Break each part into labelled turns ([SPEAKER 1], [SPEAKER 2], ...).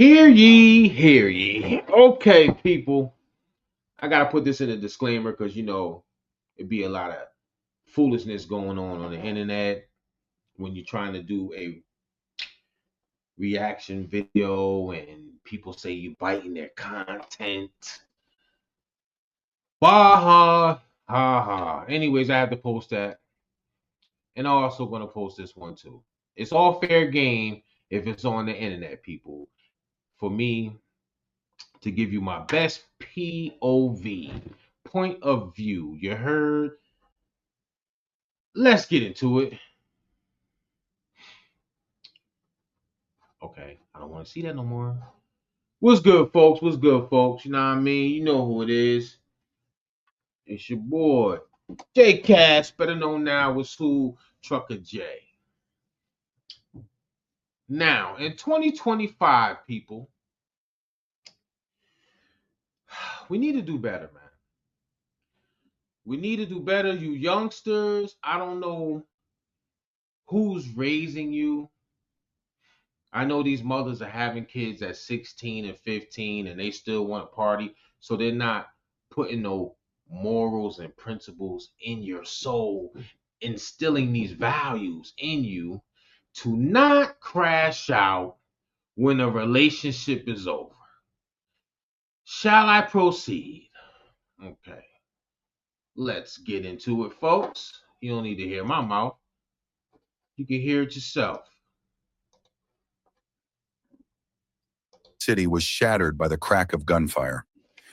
[SPEAKER 1] Hear ye, hear ye. Okay, people. I gotta put this in a disclaimer because it'd be a lot of foolishness going on the internet when you're trying to do a reaction video and people say you biting their content. Bah ha ha. Anyways, I have to post that. And I'm also gonna post this one too. It's all fair game if it's on the internet, people. For me to give you my best POV, point of view. You heard? Let's get into it. Okay, I don't want to see that no more. What's good, folks? What's good, folks? You know what I mean? You know who it is. It's your boy, J Cash, better known now as who Trucker J. Now, in 2025, people, we need to do better, man. We need to do better. You youngsters, I don't know who's raising you. I know these mothers are having kids at 16 and 15 and they still want to party. So they're not putting no morals and principles in your soul, instilling these values in you to not crash out when a relationship is over. Shall I proceed? Okay. Let's get into it, folks. You don't need to hear my mouth. You can hear it yourself.
[SPEAKER 2] City was shattered by the crack of gunfire.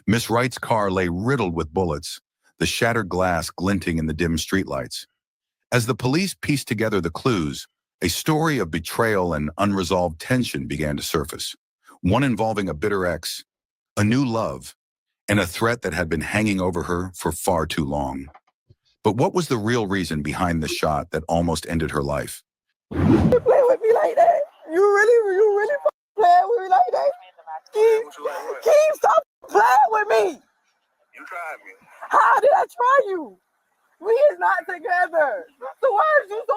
[SPEAKER 2] Miss Wright's car lay riddled with bullets, the shattered glass glinting in the dim streetlights. As the police pieced together the clues, a story of betrayal and unresolved tension began to surface, one involving a bitter ex, a new love, and a threat that had been hanging over her for far too long. But what was the real reason behind the shot that almost ended her life?
[SPEAKER 3] You play with me like that? You really playing with me like that? Keep stop playing with me.
[SPEAKER 4] You tried me.
[SPEAKER 3] How did I try you? We is not together. So why are you so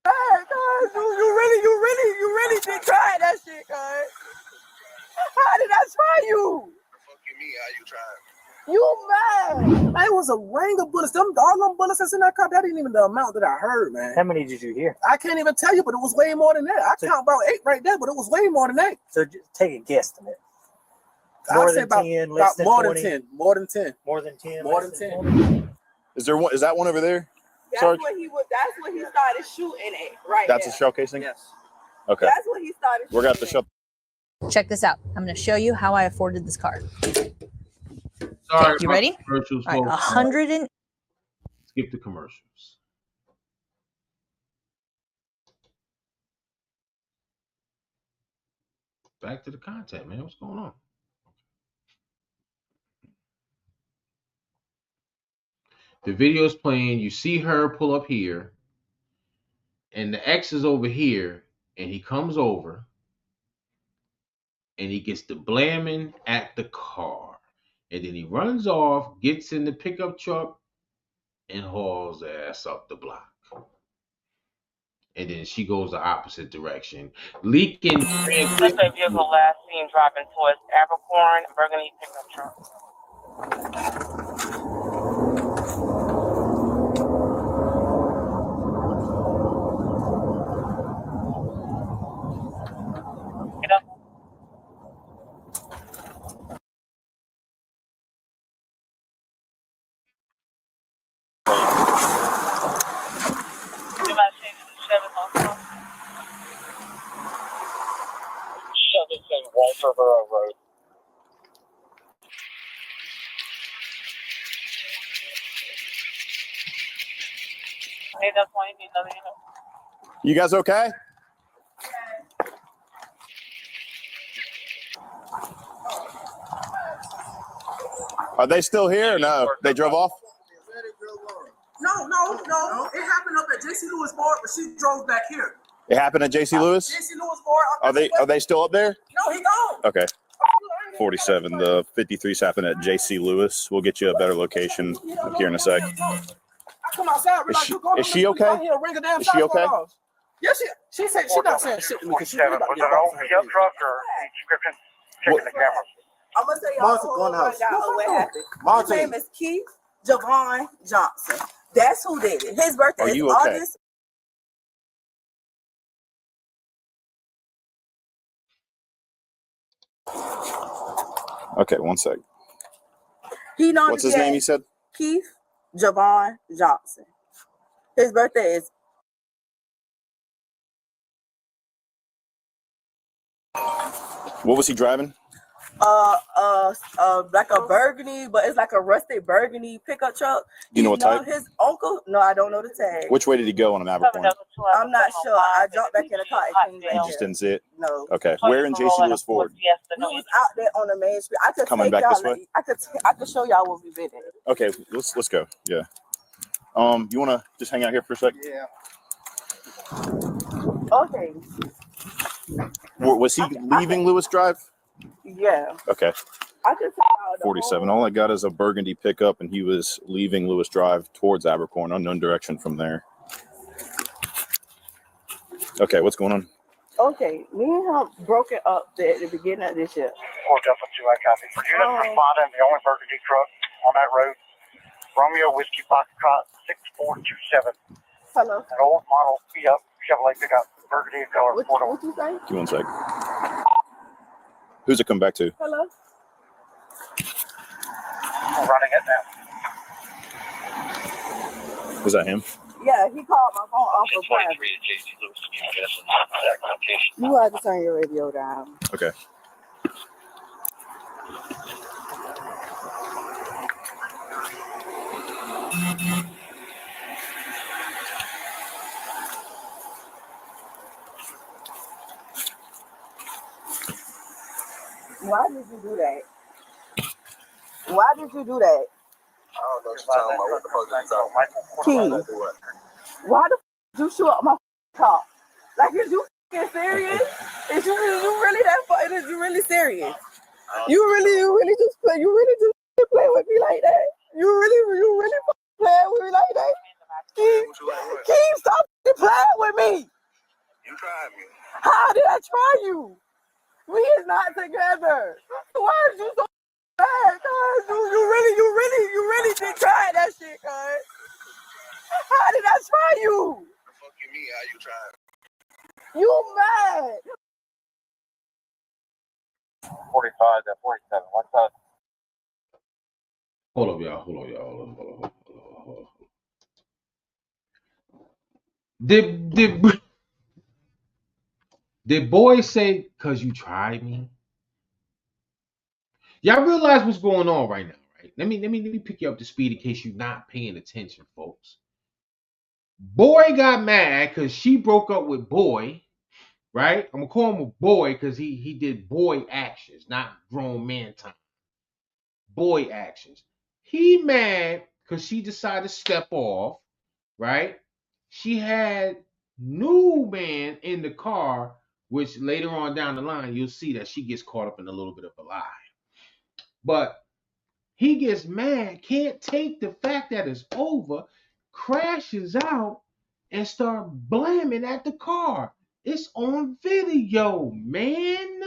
[SPEAKER 3] bad, cuz? You really did try that shit, cuz. How did I try you?
[SPEAKER 4] Fuck you mean how you tried me?
[SPEAKER 3] You mad? It was a ring of bullets. All them bullets that's in that cup, that ain't even the amount that I heard, man.
[SPEAKER 5] How many did you hear?
[SPEAKER 3] I can't even tell you, but it was way more than that. I count about 8 right there, but it was way more than that.
[SPEAKER 5] So just take a guesstimate.
[SPEAKER 3] I'd say about 10, less than more 20? Than 10. More than 10.
[SPEAKER 5] More than 10.
[SPEAKER 3] More than 10.
[SPEAKER 4] Is there one? Is that one over there?
[SPEAKER 6] That's
[SPEAKER 4] Sarge?
[SPEAKER 6] what he was. That's what he started shooting at. Right.
[SPEAKER 4] That's
[SPEAKER 6] there.
[SPEAKER 4] a shell casing.
[SPEAKER 3] Yes.
[SPEAKER 4] Okay.
[SPEAKER 6] That's what he started.
[SPEAKER 4] We're gonna have to shut.
[SPEAKER 7] Check this out. I'm going to show you how I afforded this car.
[SPEAKER 1] Sorry,
[SPEAKER 7] Okay, you ready?
[SPEAKER 1] Commercials,
[SPEAKER 7] All right,
[SPEAKER 1] folks.
[SPEAKER 7] 100 and
[SPEAKER 1] Skip the commercials. Back to the content, man. What's going on? The video is playing. You see her pull up here, and the ex is over here, and he comes over, and he gets the blaming at the car, and then he runs off, gets in the pickup truck, and hauls ass up the block. And then she goes the opposite direction, leaking.
[SPEAKER 8] Suspect vehicle last seen driving towards Abercorn, Burgundy pickup truck. Get up. Walter Borough Road. Hey, that's why you need another unit.
[SPEAKER 4] You guys okay? Are they still here or no? They drove off?
[SPEAKER 3] No. It happened up at JC Lewis Ford, but she drove back here.
[SPEAKER 4] It happened at JC Lewis?
[SPEAKER 3] JC Lewis Ford.
[SPEAKER 4] Are they still up there?
[SPEAKER 3] No, he gone.
[SPEAKER 4] Okay. 47. The 53's happened at JC Lewis. We'll get you a better location up here in a sec.
[SPEAKER 3] I come outside.
[SPEAKER 4] Is she okay? Is she okay?
[SPEAKER 3] Yes, she said she's not saying shit to me because she's about to get
[SPEAKER 8] Pickup truck or description?
[SPEAKER 4] What-
[SPEAKER 8] the cameras.
[SPEAKER 6] I'm gonna tell y'all
[SPEAKER 3] Monty,
[SPEAKER 6] the whole
[SPEAKER 3] go in the house.
[SPEAKER 6] rundown of what happened. His
[SPEAKER 3] Monty.
[SPEAKER 6] name is Keith Javon Johnson. That's who did it. His birthday
[SPEAKER 4] Are
[SPEAKER 6] is
[SPEAKER 4] you okay?
[SPEAKER 6] August.
[SPEAKER 4] Okay, one sec.
[SPEAKER 6] He known
[SPEAKER 4] What's
[SPEAKER 6] to
[SPEAKER 4] his
[SPEAKER 6] be
[SPEAKER 4] name?
[SPEAKER 6] as
[SPEAKER 4] You said.
[SPEAKER 6] Keith Javon Johnson. His birthday is
[SPEAKER 4] What was he driving?
[SPEAKER 6] like a burgundy, but it's like a rusted burgundy pickup truck.
[SPEAKER 4] Do you know what type?
[SPEAKER 6] His uncle? No, I don't know the tag.
[SPEAKER 4] Which way did he go on an Abercorn?
[SPEAKER 6] I'm not sure. I dropped back in the car and came
[SPEAKER 4] You
[SPEAKER 6] back
[SPEAKER 4] just
[SPEAKER 6] here.
[SPEAKER 4] didn't see it.
[SPEAKER 6] No.
[SPEAKER 4] Okay. Where in JC Lewis Ford?
[SPEAKER 6] We was out there on the main street. I could
[SPEAKER 4] Coming
[SPEAKER 6] take
[SPEAKER 4] back
[SPEAKER 6] y'all.
[SPEAKER 4] this way?
[SPEAKER 6] I could show y'all what we've been in.
[SPEAKER 4] Okay, let's go. Yeah. You want to just hang out here for a sec?
[SPEAKER 3] Yeah.
[SPEAKER 6] Okay.
[SPEAKER 4] Was he leaving Lewis Drive?
[SPEAKER 6] Yeah.
[SPEAKER 4] Okay.
[SPEAKER 6] I could tell y'all the
[SPEAKER 4] 47.
[SPEAKER 6] whole-
[SPEAKER 4] All I got is a burgundy pickup, and he was leaving Lewis Drive towards Abercorn, unknown direction from there. Okay, what's going on?
[SPEAKER 6] Okay, me and him broke it up at the beginning of this year.
[SPEAKER 8] 4 Delta 2, I copy. Unit responding, the only burgundy truck on that road. Romeo Whiskey Foxtrot 6427.
[SPEAKER 6] Hello.
[SPEAKER 8] An old model Chevrolet pickup, burgundy in color.
[SPEAKER 6] What you say?
[SPEAKER 4] Give me one sec. Who's it come back to?
[SPEAKER 6] Hello.
[SPEAKER 8] I'm running it now.
[SPEAKER 4] Was that him?
[SPEAKER 6] Yeah, he called my phone off of private. You have to turn your radio down.
[SPEAKER 4] Okay.
[SPEAKER 6] Why did you do that? Why did you do that?
[SPEAKER 3] I don't know what you're talking about. What the fuck are you talking about?
[SPEAKER 6] Key. Why the did you shoot up my car? Like, is you serious? Is you really that funny? Is you really serious? You really just play with me like that? You really playing with me like that? Keith, stop playing with me.
[SPEAKER 3] You tried me.
[SPEAKER 6] How did I try you? We is not together. Why are you so bad, cuz? You really did try that shit, cuz. How did I try you?
[SPEAKER 3] The fuck you mean? How you tried?
[SPEAKER 6] You mad?
[SPEAKER 8] 45 to 47. What's up?
[SPEAKER 1] Hold up, y'all. Hold on. Did boy say, "Cause you tried me"? Y'all realize what's going on right now, right? Let me pick you up to speed in case you're not paying attention, folks. Boy got mad because she broke up with boy, right? I'm gonna call him a boy because he did boy actions, not grown man time. Boy actions. He mad because she decided to step off, right? She had new man in the car, which later on down the line you'll see that she gets caught up in a little bit of a lie. But he gets mad, can't take the fact that it's over, crashes out, and start blaming at the car. It's on video, man.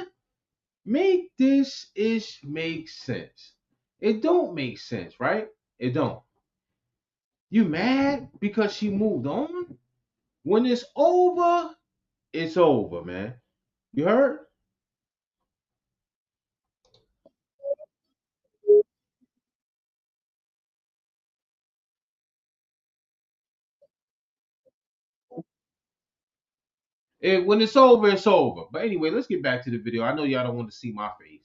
[SPEAKER 1] Make this ish make sense. It don't make sense, right? It don't. You mad because she moved on? When it's over, man. You heard? When it's over, it's over. But anyway, let's get back to the video. I know y'all don't want to see my face.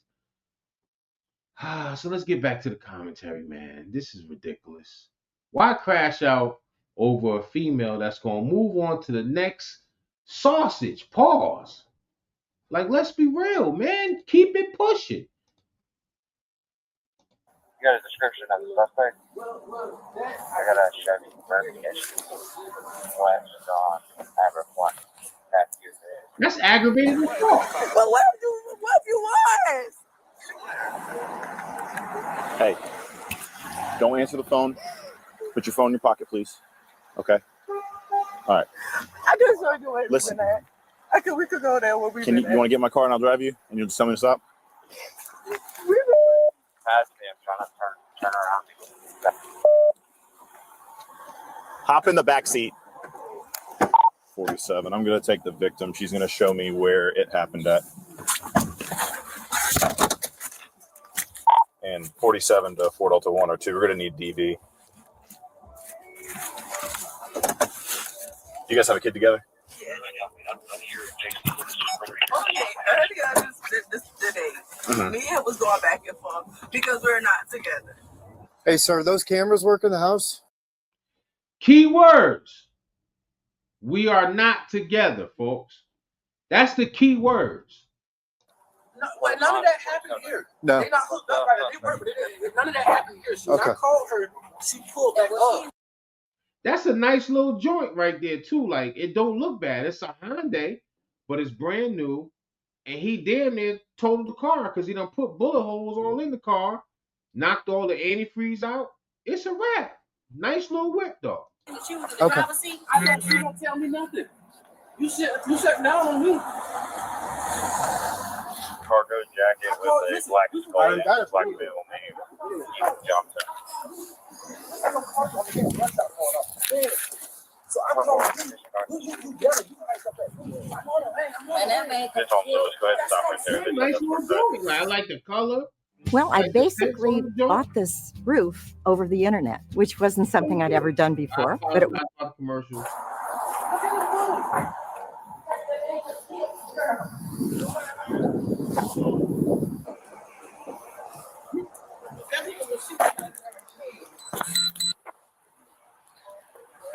[SPEAKER 1] So let's get back to the commentary, man. This is ridiculous. Why crash out over a female that's going to move on to the next sausage? Pause. Like, let's be real, man. Keep it pushing.
[SPEAKER 8] You got a description of the suspect? I got a Chevy burgundy SUV. Waxed on Abercorn. That's you.
[SPEAKER 1] That's aggravating as fuck.
[SPEAKER 6] But what if you was?
[SPEAKER 4] Hey, don't answer the phone. Put your phone in your pocket, please. Okay. All right.
[SPEAKER 6] I just showed you what
[SPEAKER 4] Listen.
[SPEAKER 6] we could go there where we
[SPEAKER 4] You want to get in my car and I'll drive you, and you'll just tell me to stop?
[SPEAKER 8] Past me, I'm trying to turn around.
[SPEAKER 4] Hop in the back seat. 47. I'm going to take the victim. She's going to show me where it happened at. And 47 to 4 Delta 102. We're going to need DV. You guys have a kid together?
[SPEAKER 6] Earlier this today, me and him was going back and forth because we're not together.
[SPEAKER 9] Hey, sir, are those cameras work in the house?
[SPEAKER 1] Key words. We are not together, folks. That's the key words.
[SPEAKER 3] No, well, none of that happened here.
[SPEAKER 9] No.
[SPEAKER 3] They not hooked up right now. They work, but none of that happened here. So
[SPEAKER 9] Okay.
[SPEAKER 3] I called her. She pulled back up.
[SPEAKER 1] That's a nice little joint right there too. Like, it don't look bad. It's a Hyundai, but it's brand new. And he damn near totaled the car because he done put bullet holes all in the car, knocked all the antifreeze out. It's a wrap. Nice little whip though.
[SPEAKER 3] She was in the driver's seat. I know she don't tell me nothing. You shut down on me.
[SPEAKER 8] Cargo jacket with a black skull and black middle name. Ethan Johnson.
[SPEAKER 3] So I told her, you better, you guys up there.
[SPEAKER 8] It's on Lewis. Go ahead and stop right there.
[SPEAKER 1] It's a nice little joint. I like the color.
[SPEAKER 10] Well, I
[SPEAKER 1] Like the text
[SPEAKER 10] basically
[SPEAKER 1] on the joint.
[SPEAKER 10] bought this roof over the internet, which wasn't something I'd ever done before, but it
[SPEAKER 1] I thought commercials.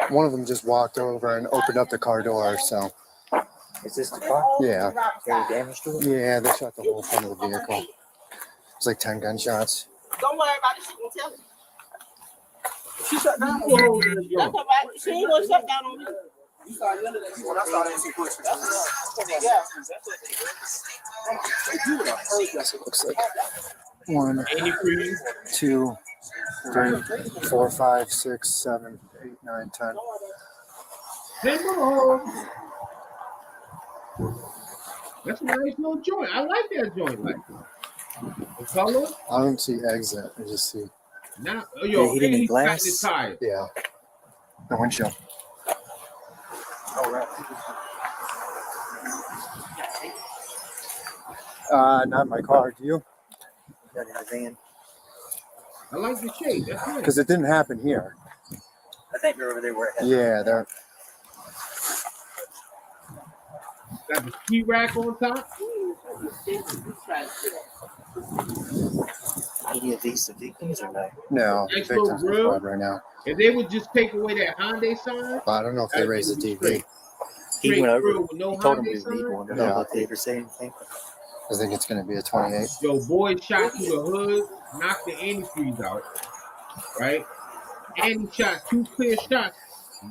[SPEAKER 9] One of them just walked over and opened up the car door, so.
[SPEAKER 5] Is this the car?
[SPEAKER 9] Yeah.
[SPEAKER 5] Any damage to it?
[SPEAKER 9] Yeah, they shot the whole front of the vehicle. It's like 10 gunshots.
[SPEAKER 3] Don't worry about it. She gonna tell me. She shut down on me. That's all right. She ain't gonna shut down on me. You started yelling at me when I started asking questions. Yeah.
[SPEAKER 9] Looks like 1,
[SPEAKER 1] Antifreeze.
[SPEAKER 9] 2, 3, 4, 5, 6, 7, 8, 9, 10.
[SPEAKER 1] That's a nice little joint. I like that joint. Like the color.
[SPEAKER 9] I don't see exit. I just see,
[SPEAKER 1] Now,
[SPEAKER 5] Did
[SPEAKER 1] yo,
[SPEAKER 5] it hit
[SPEAKER 1] and
[SPEAKER 5] any
[SPEAKER 1] he's got
[SPEAKER 5] glass?
[SPEAKER 1] the tire.
[SPEAKER 9] yeah, the windshield. Not my car. Do you?
[SPEAKER 5] Got in the van.
[SPEAKER 1] I like the shape. That's nice.
[SPEAKER 9] Because it didn't happen here.
[SPEAKER 5] I think they're over there where it happened.
[SPEAKER 9] Yeah, they're.
[SPEAKER 1] Got the ski rack on top.
[SPEAKER 5] Any of these the victims or no?
[SPEAKER 9] No,
[SPEAKER 1] Nice
[SPEAKER 9] victims
[SPEAKER 1] little grill.
[SPEAKER 9] squad right now.
[SPEAKER 1] If they would just take away that Hyundai sign,
[SPEAKER 9] But I don't know if they
[SPEAKER 1] That'd
[SPEAKER 9] raised
[SPEAKER 1] be
[SPEAKER 9] the DV.
[SPEAKER 1] straight.
[SPEAKER 5] He
[SPEAKER 1] straight
[SPEAKER 5] went over.
[SPEAKER 1] through with no
[SPEAKER 5] He told him
[SPEAKER 1] Hyundai
[SPEAKER 5] to leave
[SPEAKER 1] sign.
[SPEAKER 5] one. I don't
[SPEAKER 9] Yeah.
[SPEAKER 5] know if they ever say anything.
[SPEAKER 9] I think it's going to be a 28.
[SPEAKER 1] Yo, boy shot through the hood, knocked the antifreeze out, right? And he shot 2 clear shots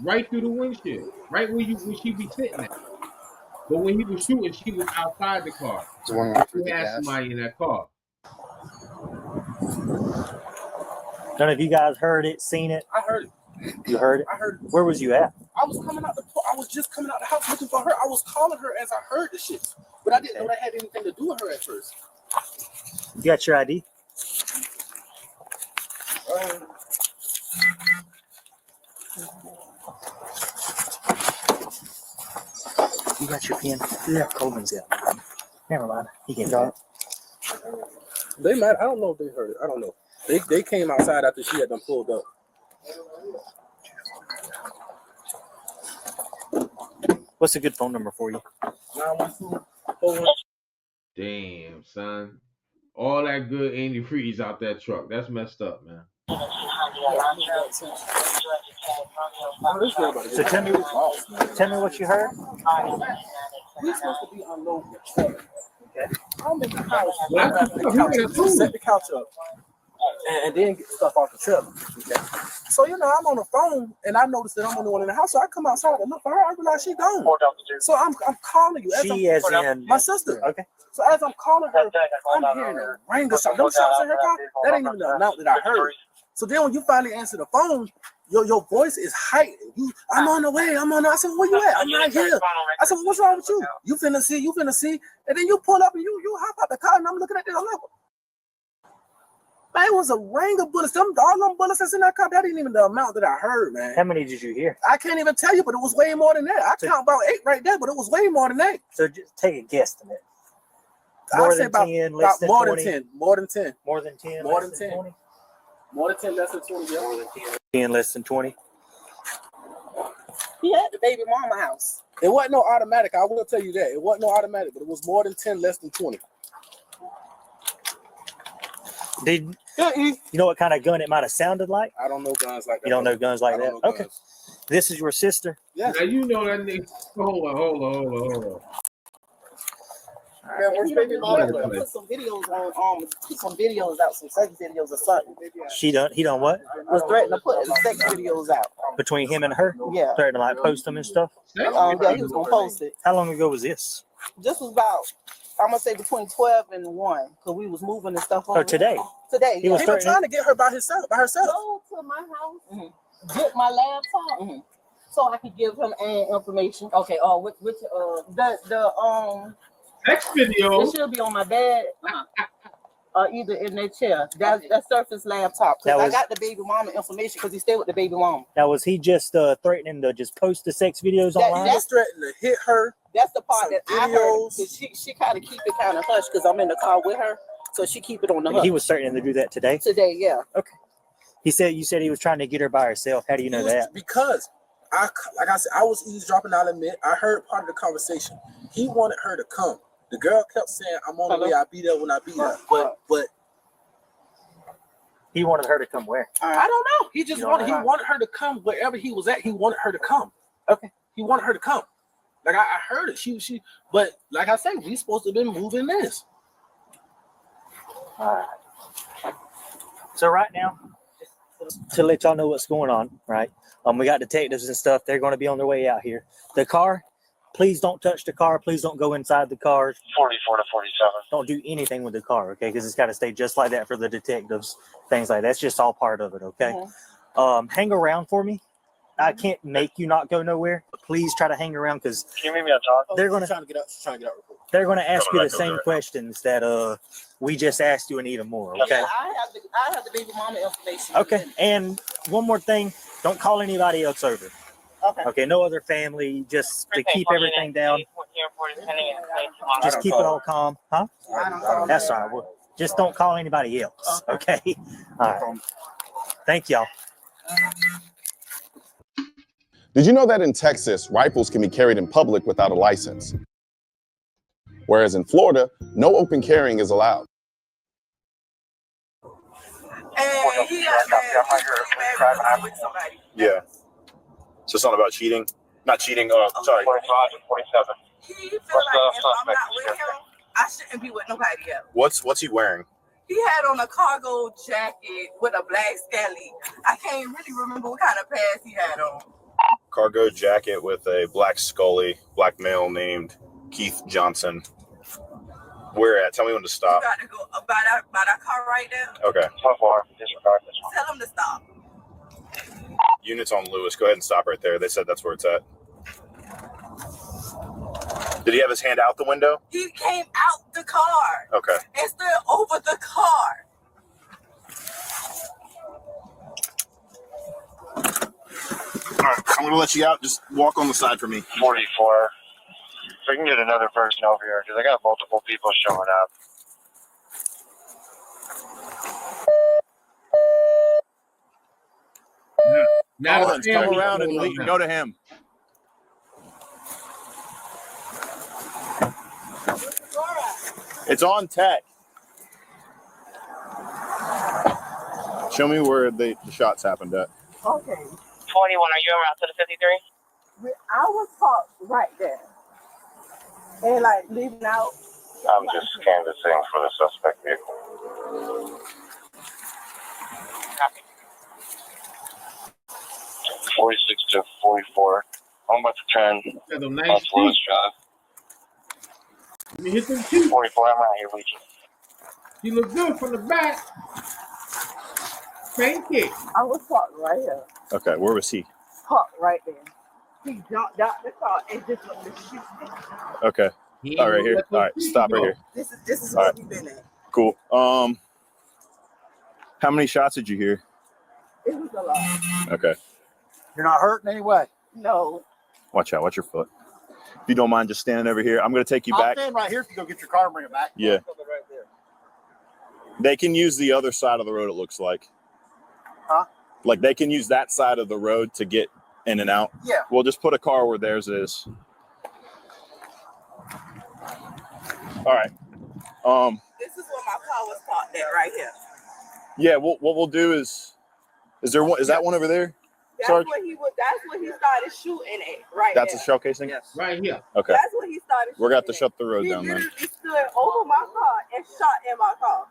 [SPEAKER 1] right through the windshield, right where she be sitting at. But when he was shooting, she was outside the car.
[SPEAKER 9] There's one through
[SPEAKER 1] He
[SPEAKER 9] the
[SPEAKER 1] had
[SPEAKER 9] dash.
[SPEAKER 1] somebody in that car.
[SPEAKER 5] None of you guys heard it, seen it?
[SPEAKER 3] I heard it.
[SPEAKER 5] You heard it?
[SPEAKER 3] I heard it.
[SPEAKER 5] Where was you at?
[SPEAKER 3] I was just coming out the house looking for her. I was calling her as I heard the shit. But I didn't know that had anything to do with her at first.
[SPEAKER 5] You got your ID? You got your pen? Yeah. Coleman's got. Never mind. He can
[SPEAKER 9] Got
[SPEAKER 5] it.
[SPEAKER 3] They might. I don't know if they heard it. I don't know. They came outside after she had them pulled up.
[SPEAKER 5] What's a good phone number for you?
[SPEAKER 3] 912-41.
[SPEAKER 1] Damn, son. All that good antifreeze out that truck. That's messed up, man.
[SPEAKER 5] So tell me what you heard.
[SPEAKER 3] We're supposed to be unloading the truck.
[SPEAKER 5] Okay.
[SPEAKER 3] I'm in the house.
[SPEAKER 1] Well,
[SPEAKER 3] I set the couch up and then get stuff off the truck. Okay. So, I'm on the phone and I noticed that I'm the only one in the house. So I come outside and look for her. I realize she's gone. So I'm calling you.
[SPEAKER 5] She as in
[SPEAKER 3] my sister.
[SPEAKER 5] Okay.
[SPEAKER 3] So as I'm calling her, I'm hearing a ring or something. Them shots in her car, that ain't even the amount that I heard. So then when you finally answer the phone,
[SPEAKER 11] your voice is heightened. I'm on the way. I said, where you at? I'm right here. I said, what's wrong with you? You finna see. And then you pull up and you hop out the car and I'm looking at this. I'm like, man, it was a ring of bullets. All them bullets that's in that car, that ain't even the amount that I heard, man.
[SPEAKER 5] How many did you hear?
[SPEAKER 11] I can't even tell you, but it was way more than that. I count about 8 right there, but it was way more than that.
[SPEAKER 5] So just take a guesstimate.
[SPEAKER 11] I'd say about 10, less than 20. More than 10.
[SPEAKER 5] More than 10.
[SPEAKER 11] More
[SPEAKER 5] Less
[SPEAKER 11] than 10.
[SPEAKER 5] 20?
[SPEAKER 11] More than 10, less than 20. Yeah.
[SPEAKER 5] More than 10, less than 20.
[SPEAKER 6] He had the baby mama house.
[SPEAKER 11] It wasn't no automatic. I will tell you that. It wasn't no automatic, but it was more than 10, less than 20.
[SPEAKER 5] Did you know what kind of gun it might have sounded like?
[SPEAKER 11] I don't know guns like that.
[SPEAKER 5] You don't know guns like that? Okay. This is your sister?
[SPEAKER 11] Yeah.
[SPEAKER 1] Now you know that nigga. Hold on.
[SPEAKER 6] Yeah, where's baby mama? Put some videos on. Put some videos out, some sex videos or something.
[SPEAKER 5] He done what?
[SPEAKER 6] Was threatening to put sex videos out.
[SPEAKER 5] Between him and her?
[SPEAKER 6] Yeah.
[SPEAKER 5] Threatening to like post them and stuff?
[SPEAKER 6] Yeah, he was gonna post it.
[SPEAKER 5] How long ago was this?
[SPEAKER 6] This was about, I'm gonna say between 12 and 1, because we was moving and stuff on.
[SPEAKER 5] Oh, today?
[SPEAKER 6] Today.
[SPEAKER 11] He was trying to get her by herself.
[SPEAKER 6] Go to my house, get my laptop, so I could give him information. Okay. Which the
[SPEAKER 1] next video.
[SPEAKER 6] It should be on my bed. Either in their chair. That Surface laptop. Because I got the baby mama information because he stayed with the baby mama.
[SPEAKER 5] Now, was he just threatening to just post the sex videos online?
[SPEAKER 11] He was threatening to hit her.
[SPEAKER 6] That's the part that I heard. Because she kind of keep it kind of hush because I'm in the car with her. So she keep it on the hush.
[SPEAKER 5] He was threatening to do that today?
[SPEAKER 6] Today, yeah.
[SPEAKER 5] Okay. You said he was trying to get her by herself. How do you know that?
[SPEAKER 11] Because like I said, I was eavesdropping. I'll admit, I heard part of the conversation. He wanted her to come. The girl kept saying, "I'm on the way. I'll be there when I be there." But
[SPEAKER 5] he wanted her to come where?
[SPEAKER 11] I don't know. He just wanted her to come wherever he was at. He wanted her to come.
[SPEAKER 5] Okay.
[SPEAKER 11] He wanted her to come. Like I heard it. She. But like I said, we supposed to have been moving this.
[SPEAKER 5] All right. So right now, to let y'all know what's going on, right? We got detectives and stuff. They're going to be on their way out here. The car. Please don't touch the car. Please don't go inside the car.
[SPEAKER 8] 44 to 47.
[SPEAKER 5] Don't do anything with the car, okay? Because it's got to stay just like that for the detectives, things like that. That's just all part of it, okay? Hang around for me. I can't make you not go nowhere. But please try to hang around because
[SPEAKER 8] Can you meet me on top?
[SPEAKER 5] they're gonna
[SPEAKER 11] trying to get out. She's trying to get out.
[SPEAKER 5] they're gonna ask you the same questions that we just asked you and even more, okay?
[SPEAKER 6] Yeah, I have the baby mama information.
[SPEAKER 5] Okay. And one more thing, don't call anybody else over.
[SPEAKER 6] Okay.
[SPEAKER 5] Okay, no other family, just to keep everything down. Just keep it all calm, huh? That's all right. Well, just don't call anybody else, okay? All right. Thank y'all.
[SPEAKER 12] Did you know that in Texas, rifles can be carried in public without a license? Whereas in Florida, no open carrying is allowed.
[SPEAKER 6] And he got mad with somebody.
[SPEAKER 4] Yeah. So something about cheating? Not cheating. Sorry.
[SPEAKER 8] 45 and 47.
[SPEAKER 6] He feel like if I'm not with him, I shouldn't be with nobody else.
[SPEAKER 4] What's he wearing?
[SPEAKER 6] He had on a cargo jacket with a black skelly. I can't really remember what kind of pants he had on.
[SPEAKER 4] Cargo jacket with a black scully, black male named Keith Johnson. Where at? Tell me when to stop.
[SPEAKER 6] You got to go by that car right there.
[SPEAKER 4] Okay.
[SPEAKER 8] So far, disregard this one.
[SPEAKER 6] Tell him to stop.
[SPEAKER 4] Units on Lewis. Go ahead and stop right there. They said that's where it's at. Did he have his hand out the window?
[SPEAKER 6] He came out the car.
[SPEAKER 4] Okay.
[SPEAKER 6] And stood over the car.
[SPEAKER 4] All right. I'm going to let you out. Just walk on the side for me.
[SPEAKER 8] 44. So we can get another person over here because I got multiple people showing up.
[SPEAKER 1] Now
[SPEAKER 13] come around and go to him. It's on tech. Show me where the shots happened at.
[SPEAKER 6] Okay.
[SPEAKER 8] 21, are you around to the 53?
[SPEAKER 6] I was caught right there. And like leaving out.
[SPEAKER 8] I'm just canvassing for the suspect vehicle. Copy. 46 to 44. I'm about to turn.
[SPEAKER 1] Got them nice
[SPEAKER 8] Lewis Drive.
[SPEAKER 1] Let me hit them too.
[SPEAKER 8] 44, I'm out here with you.
[SPEAKER 1] You look good from the back. Thank you.
[SPEAKER 6] I was caught right here.
[SPEAKER 13] Okay, where was he?
[SPEAKER 6] Parked right there. He jumped out the car and just went to shoot me.
[SPEAKER 13] Okay.
[SPEAKER 1] He
[SPEAKER 13] All
[SPEAKER 1] ain't
[SPEAKER 13] right,
[SPEAKER 1] gonna
[SPEAKER 13] here.
[SPEAKER 1] let
[SPEAKER 13] All
[SPEAKER 1] them
[SPEAKER 13] right,
[SPEAKER 1] see
[SPEAKER 13] stop
[SPEAKER 1] you,
[SPEAKER 13] right
[SPEAKER 1] though.
[SPEAKER 13] here.
[SPEAKER 6] This is
[SPEAKER 13] All
[SPEAKER 6] where
[SPEAKER 13] right.
[SPEAKER 6] we've been at.
[SPEAKER 13] Cool. How many shots did you hear?
[SPEAKER 6] It was a lot.
[SPEAKER 13] Okay.
[SPEAKER 9] You're not hurting anyway.
[SPEAKER 6] No.
[SPEAKER 13] Watch out. Watch your foot. If you don't mind just standing over here, I'm going to take you
[SPEAKER 9] I'll
[SPEAKER 13] back.
[SPEAKER 9] stand right here if you go get your car and bring it back.
[SPEAKER 13] Yeah.
[SPEAKER 9] Right there.
[SPEAKER 13] They can use the other side of the road, it looks like.
[SPEAKER 9] Huh?
[SPEAKER 13] Like they can use that side of the road to get in and out.
[SPEAKER 9] Yeah.
[SPEAKER 13] We'll just put a car where theirs is. All right.
[SPEAKER 6] This is where my car was parked at right here.
[SPEAKER 13] Yeah, what we'll do is there one? Is that one over there?
[SPEAKER 6] That's
[SPEAKER 13] Sarge?
[SPEAKER 6] where he was. That's where he started shooting at. Right.
[SPEAKER 13] That's
[SPEAKER 6] there.
[SPEAKER 13] a shell casing?
[SPEAKER 9] Yes.
[SPEAKER 1] Right here.
[SPEAKER 13] Okay.
[SPEAKER 6] That's where he started.
[SPEAKER 13] We're going to have to
[SPEAKER 6] shooting
[SPEAKER 13] shut the road
[SPEAKER 6] at.
[SPEAKER 13] down
[SPEAKER 6] He
[SPEAKER 13] then.
[SPEAKER 6] literally stood over my car and shot in my car.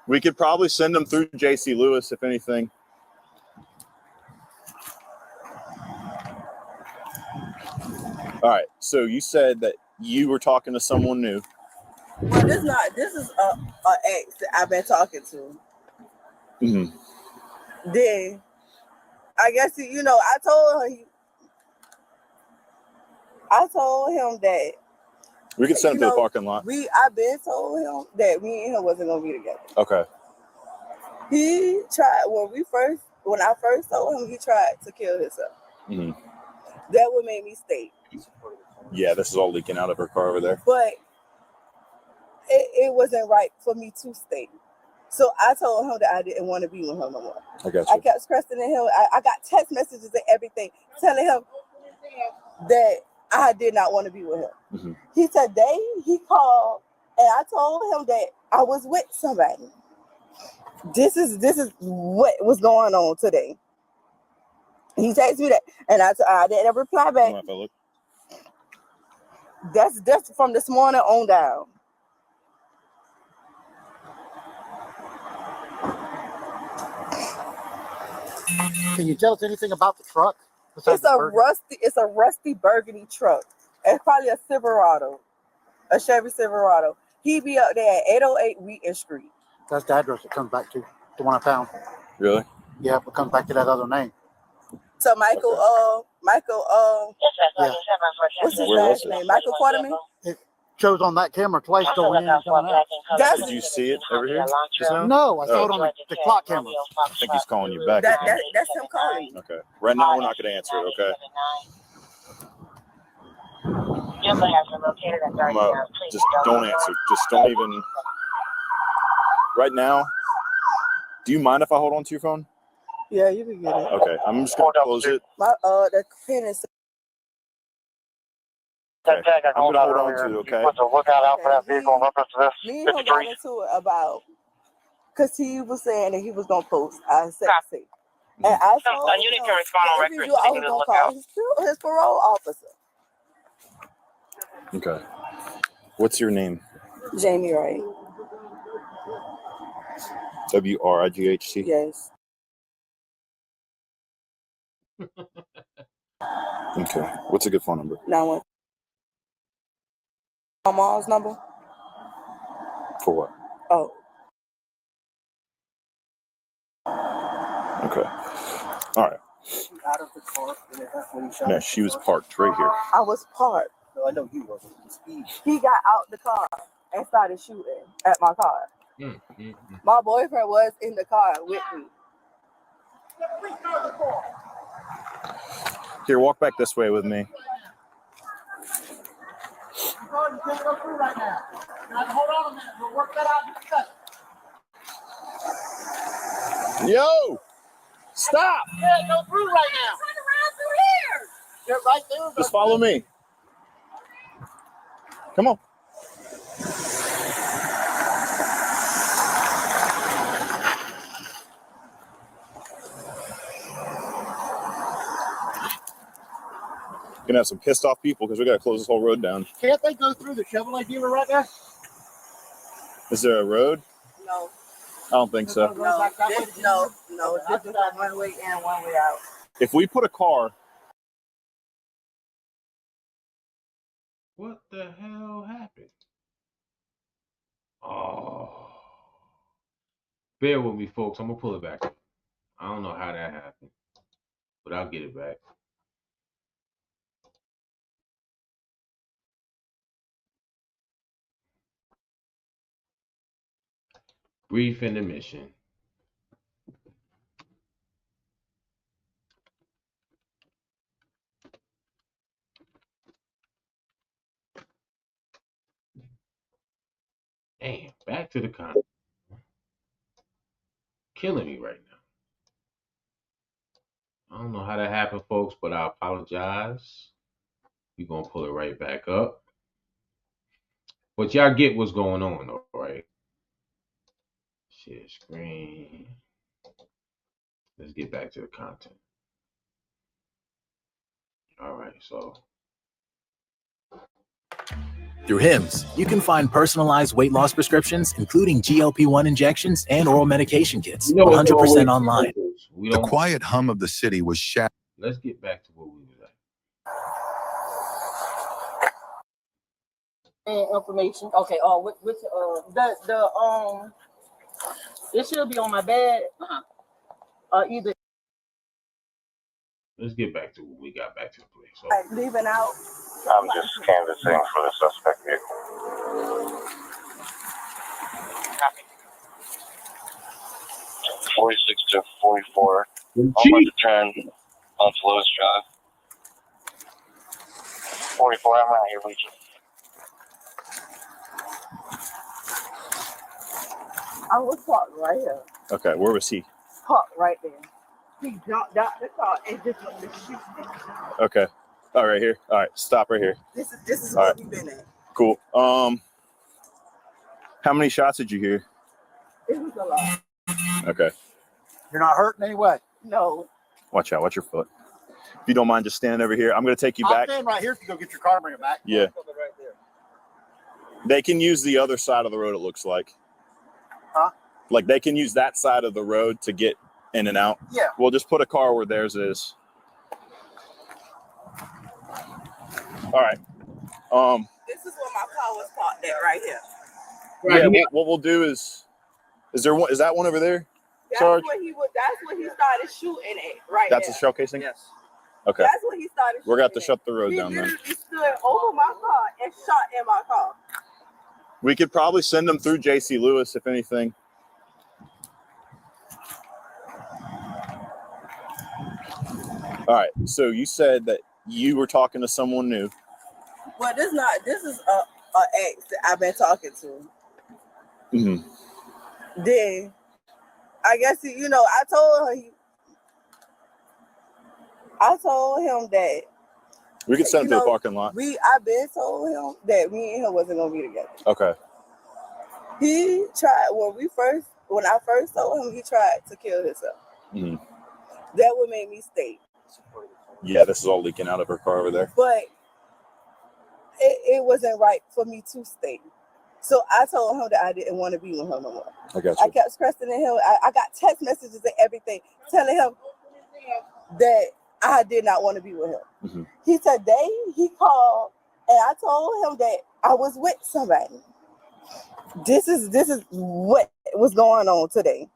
[SPEAKER 13] We could probably send them through J.C. Lewis, if anything. All right. So you said that you were talking to someone new.
[SPEAKER 6] Well, this is a ex that I've been talking to.
[SPEAKER 13] Mm-hmm.
[SPEAKER 6] Then I guess I told him that
[SPEAKER 13] We could send him to the parking lot.
[SPEAKER 6] I've been told him that me and him wasn't gonna be together.
[SPEAKER 13] Okay.
[SPEAKER 6] He tried when I first told him, he tried to kill himself.
[SPEAKER 13] Mm-hmm.
[SPEAKER 6] That would make me stay.
[SPEAKER 13] Yeah, this is all leaking out of her car over there.
[SPEAKER 6] But it wasn't right for me to stay. So I told him that I didn't want to be with him no more.
[SPEAKER 13] I got you.
[SPEAKER 6] I kept stressing at him. I got text messages and everything telling him that I did not want to be with him.
[SPEAKER 13] Mm-hmm.
[SPEAKER 6] He today he called and I told him that I was with somebody. This is what was going on today. He texted me that, and I didn't reply back. That's from this morning on down.
[SPEAKER 9] Can you tell us anything about the truck?
[SPEAKER 6] It's a rusty burgundy truck. It's probably a Silverado, a Chevy Silverado. He be up there at 808 Wheaton Street.
[SPEAKER 9] That's the address it comes back to, the one I found.
[SPEAKER 13] Really?
[SPEAKER 9] Yeah, it comes back to that other name.
[SPEAKER 6] So Michael,
[SPEAKER 9] Yeah.
[SPEAKER 6] what's his last name? Michael Quarterman?
[SPEAKER 9] It shows on that camera twice going in and coming out.
[SPEAKER 13] Did you see it over here just now?
[SPEAKER 9] No, I saw it on the clock camera.
[SPEAKER 13] I think he's calling you back.
[SPEAKER 6] That's him calling you.
[SPEAKER 13] Okay. Right now, we're not going to answer it, okay? Just don't answer. Just don't even. Right now, do you mind if I hold on to your phone?
[SPEAKER 6] Yeah, you can get it.
[SPEAKER 13] Okay, I'm just going to close it.
[SPEAKER 6] The pen is.
[SPEAKER 13] Okay. I'm going to hold on to it, okay?
[SPEAKER 8] Lookout out for that vehicle in reference to this.
[SPEAKER 6] Me and him got into it about, because he was saying that he was going to post. I said, see. And I told him,
[SPEAKER 8] unit can respond on record.
[SPEAKER 6] I was going to call his parole officer.
[SPEAKER 13] Okay. What's your name?
[SPEAKER 6] Jamie Wright.
[SPEAKER 13] WRIGHT?
[SPEAKER 6] Yes.
[SPEAKER 13] Okay. What's a good phone number?
[SPEAKER 6] 91. My mom's number?
[SPEAKER 13] For what?
[SPEAKER 6] Oh.
[SPEAKER 13] Okay. All right.
[SPEAKER 9] Out of the car.
[SPEAKER 13] Yeah, she was parked right here.
[SPEAKER 6] I was parked.
[SPEAKER 9] No, I know he wasn't.
[SPEAKER 6] He got out the car and started shooting at my car. My boyfriend was in the car with me.
[SPEAKER 13] Here, walk back this way with me.
[SPEAKER 9] You can't go through right now. Hold on a minute. We'll work that out in a second.
[SPEAKER 13] Yo! Stop!
[SPEAKER 9] You can't go through right now. Turn around through here. Get right there.
[SPEAKER 13] Just follow me. Come on. Gonna have some pissed off people because we gotta close this whole road down.
[SPEAKER 9] Can't they go through the Chevrolet dealer right there?
[SPEAKER 13] Is there a road?
[SPEAKER 6] No.
[SPEAKER 13] I don't think so.
[SPEAKER 6] No. This is a one way in, one way out.
[SPEAKER 13] If we put a car,
[SPEAKER 1] What the hell happened? Oh. Bear with me, folks. I'm gonna pull it back. I don't know how that happened. but I'll get it back. Brief intermission. Damn, back to the content. Killing me right now. I don't know how that happened, folks, but I apologize. We're going to pull it right back up. But y'all get what's going on, though, right? Share screen. Let's get back to the content. All right, so.
[SPEAKER 14] Through Hims, you can find personalized weight loss prescriptions, including GLP-1 injections and oral medication kits, 100% online.
[SPEAKER 2] The quiet hum of the city was shattered.
[SPEAKER 1] Let's get back to where we was at.
[SPEAKER 6] And information. Okay. Which it should be on my bed. Either.
[SPEAKER 1] Let's get back to what we got back to the place. So.
[SPEAKER 6] Like leaving out.
[SPEAKER 8] I'm just canvassing for the suspect vehicle. Copy. 46 to 44. I'm about to turn onto Lewis Drive. 44, I'm out here with you.
[SPEAKER 6] I was parked right here.
[SPEAKER 13] Okay, where was he?
[SPEAKER 6] Parked right there. He jumped out the car and just went to shoot.
[SPEAKER 13] Okay. All right, here. All right, stop right here.
[SPEAKER 6] This is
[SPEAKER 13] all
[SPEAKER 6] where
[SPEAKER 13] right.
[SPEAKER 6] we've been at.
[SPEAKER 13] Cool. How many shots did you hear?
[SPEAKER 6] It was a lot.
[SPEAKER 13] Okay.
[SPEAKER 9] You're not hurting anyway.
[SPEAKER 6] No.
[SPEAKER 13] Watch out. Watch your foot. If you don't mind just standing over here, I'm going to take you
[SPEAKER 9] I'll
[SPEAKER 13] back.
[SPEAKER 9] stand right here to go get your car and bring it back.
[SPEAKER 13] Yeah.
[SPEAKER 9] Right there.
[SPEAKER 13] They can use the other side of the road, it looks like.
[SPEAKER 9] Huh?
[SPEAKER 13] Like they can use that side of the road to get in and out.
[SPEAKER 9] Yeah.
[SPEAKER 13] We'll just put a car where theirs is. All right.
[SPEAKER 6] This is where my car was parked at right here.
[SPEAKER 13] Yeah. What we'll do is there one? Is that one over there?
[SPEAKER 6] That's
[SPEAKER 13] Sarge?
[SPEAKER 6] where he was. That's where he started shooting at. Right.
[SPEAKER 13] That's
[SPEAKER 6] there.
[SPEAKER 13] a shell casing.
[SPEAKER 9] Yes.
[SPEAKER 13] Okay.
[SPEAKER 6] That's where he started.
[SPEAKER 13] We're gonna have to
[SPEAKER 6] shooting
[SPEAKER 13] shut the road
[SPEAKER 6] at.
[SPEAKER 13] down
[SPEAKER 6] He
[SPEAKER 13] then.
[SPEAKER 6] literally stood over my car and shot in my car.
[SPEAKER 13] We could probably send them through J.C. Lewis if anything. All right. So you said that you were talking to someone new.
[SPEAKER 6] Well, this is a ex that I've been talking to.
[SPEAKER 13] Mm-hmm.
[SPEAKER 6] Then I guess I told him that
[SPEAKER 13] We could send him to the parking lot.
[SPEAKER 6] I've been told him that me and him wasn't gonna be together.
[SPEAKER 13] Okay.
[SPEAKER 6] He tried when I first told him, he tried to kill himself.
[SPEAKER 13] Mm-hmm.
[SPEAKER 6] That would make me stay.
[SPEAKER 13] Yeah, this is all leaking out of her car over there.
[SPEAKER 6] But it wasn't right for me to stay. So I told him that I didn't want to be with him no more.
[SPEAKER 13] I got you.
[SPEAKER 6] I kept stressing him. I got text messages and everything telling him that I did not want to be with him.
[SPEAKER 13] Mm-hmm.
[SPEAKER 6] He called and I told him that I was with somebody. This is what was going on today.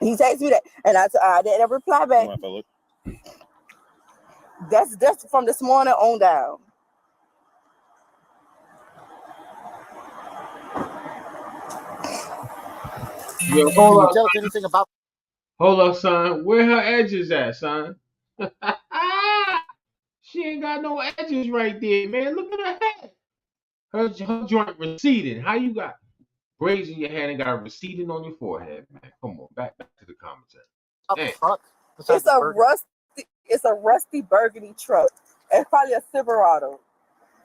[SPEAKER 6] He texted me that, and I didn't reply back.
[SPEAKER 13] If I look.
[SPEAKER 6] That's from this morning on down.
[SPEAKER 1] Yo,
[SPEAKER 9] Can
[SPEAKER 1] hold
[SPEAKER 9] you
[SPEAKER 1] up.
[SPEAKER 9] tell us anything about?
[SPEAKER 1] Hold up, son. Where her edges at, son? She ain't got no edges right there, man. Look at her head. Her joint receding. How you got braids in your head and got receding on your forehead, man? Come on, back to the commentary.
[SPEAKER 6] It's a rusty burgundy truck. It's probably a Silverado,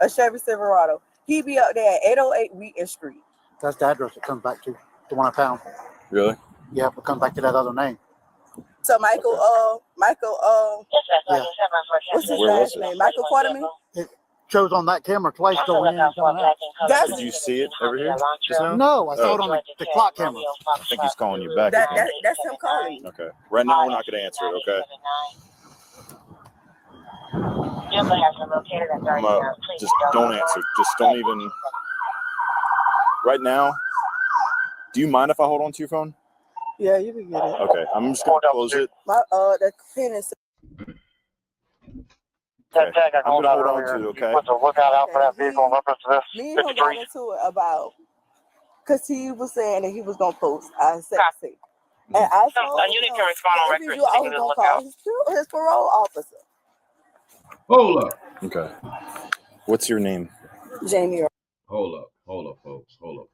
[SPEAKER 6] a Chevy Silverado. He be up there at 808 Wheaton Street.
[SPEAKER 9] That's the address it comes back to. The one I found.
[SPEAKER 13] Really?
[SPEAKER 9] Yeah, but come back to that other name.
[SPEAKER 6] So Michael,
[SPEAKER 9] Yeah.
[SPEAKER 6] what's his
[SPEAKER 13] Where
[SPEAKER 6] last
[SPEAKER 13] was it?
[SPEAKER 6] name? Michael Quarterman?
[SPEAKER 9] It shows on that camera twice going in and coming out.
[SPEAKER 13] Did you see it over here just now?
[SPEAKER 9] No, I saw it on the clock camera.
[SPEAKER 13] I think he's calling you back.
[SPEAKER 6] That's
[SPEAKER 13] again.
[SPEAKER 6] him calling me.
[SPEAKER 13] Okay. Right now, we're not going to answer it, okay? Just don't answer. Just don't even. Right now, do you mind if I hold on to your phone?
[SPEAKER 6] Yeah, you can get it.
[SPEAKER 13] Okay. I'm just going to close it.
[SPEAKER 6] The pin is
[SPEAKER 13] Okay. I'm gonna hold on to it. Okay.
[SPEAKER 8] Put the lookout out for that vehicle in reference to this.
[SPEAKER 6] Me and him got into it about, because he was saying that he was going to post a sexy. And I told him,
[SPEAKER 8] unit can respond on
[SPEAKER 6] if he
[SPEAKER 8] record
[SPEAKER 6] do, I was
[SPEAKER 8] taking a
[SPEAKER 6] going to call
[SPEAKER 8] lookout.
[SPEAKER 6] his parole officer.
[SPEAKER 1] Hold up.
[SPEAKER 13] Okay. What's your name?
[SPEAKER 6] Jamie.
[SPEAKER 1] Hold up, folks. Hold up,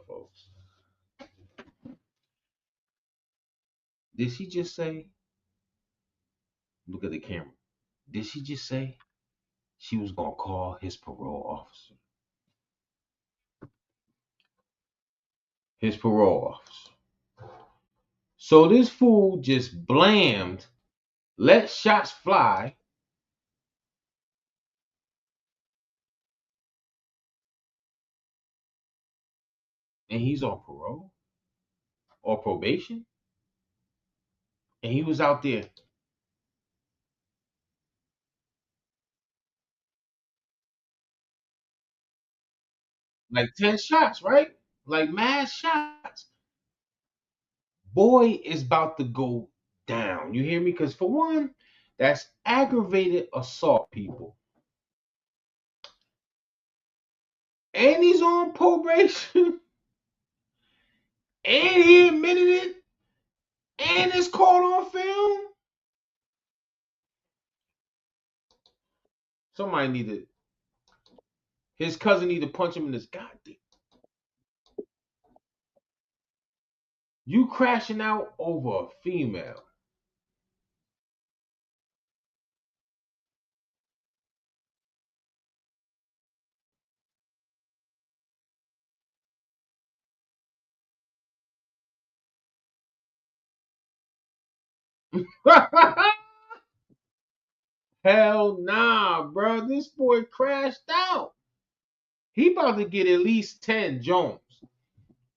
[SPEAKER 1] folks. Did she just say, look at the camera. Did she just say she was going to call his parole officer? His parole officer. So this fool just blammed, let shots fly. And he's on parole or probation. And he was out there. Like 10 shots, right? Like mass shots. Boy is about to go down. You hear me? Because for one, that's aggravated assault, people. And he's on probation. And he admitted it. And it's caught on film. Somebody need to, his cousin need to punch him in his goddamn. You crashing out over a female. Hell nah, bro. This boy crashed out. He about to get at least 10 Jones.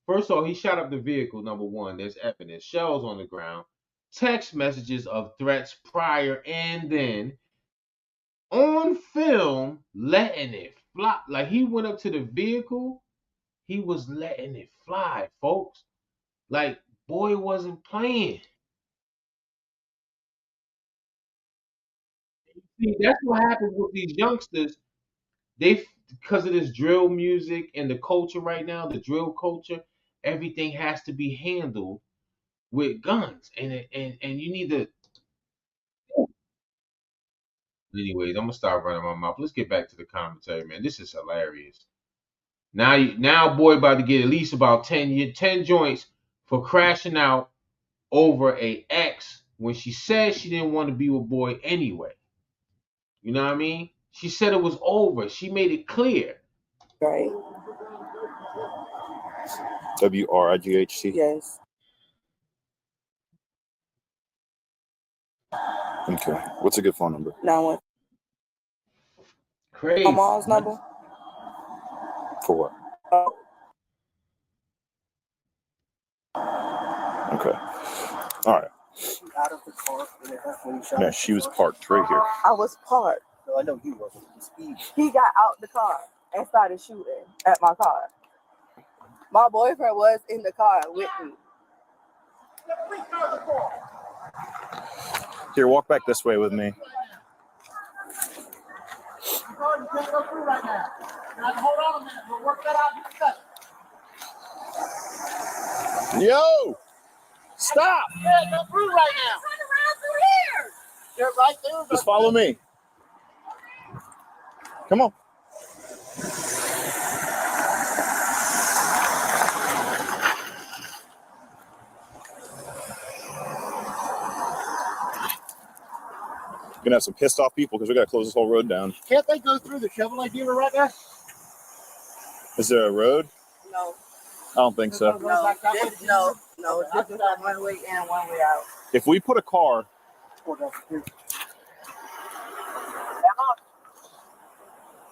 [SPEAKER 1] First of all, he shot up the vehicle, number one. There's evidence. Shells on the ground. Text messages of threats prior and then. On film, letting it fly. Like he went up to the vehicle. He was letting it fly, folks. Like, boy wasn't playing. See, that's what happens with these youngsters. They, because of this drill music and the culture right now, the drill culture, everything has to be handled with guns, and you need to. Anyways, I'm gonna stop running my mouth. Let's get back to the commentary, man. This is hilarious. Now, boy, about to get at least about 10 joints for crashing out over a ex when she said she didn't want to be with boy anyway. You know what I mean? She said it was over. She made it clear.
[SPEAKER 6] Right.
[SPEAKER 13] WRIGHC.
[SPEAKER 6] Yes.
[SPEAKER 13] Okay. What's a good phone number?
[SPEAKER 6] 91.
[SPEAKER 1] Crazy.
[SPEAKER 6] My mom's number.
[SPEAKER 13] For what? Okay. All right.
[SPEAKER 5] Out of the car.
[SPEAKER 13] Yeah, she was parked right here.
[SPEAKER 6] I was parked.
[SPEAKER 5] So I know he wasn't.
[SPEAKER 6] He got out the car and started shooting at my car. My boyfriend was in the car with me.
[SPEAKER 13] Here, walk back this way with me.
[SPEAKER 3] You can't go through right now. Now, hold on a minute. We'll work that out in discussion.
[SPEAKER 13] Yo! Stop!
[SPEAKER 3] Yeah, go through right now. Turn around through here. You're right there.
[SPEAKER 13] Just follow me. Come on. We're gonna have some pissed off people because we gotta close this whole road down.
[SPEAKER 3] Can't they go through the Chevrolet dealer right there?
[SPEAKER 13] Is there a road?
[SPEAKER 6] No.
[SPEAKER 13] I don't think so.
[SPEAKER 6] No. This is one way in, one way out.
[SPEAKER 13] If we put a car,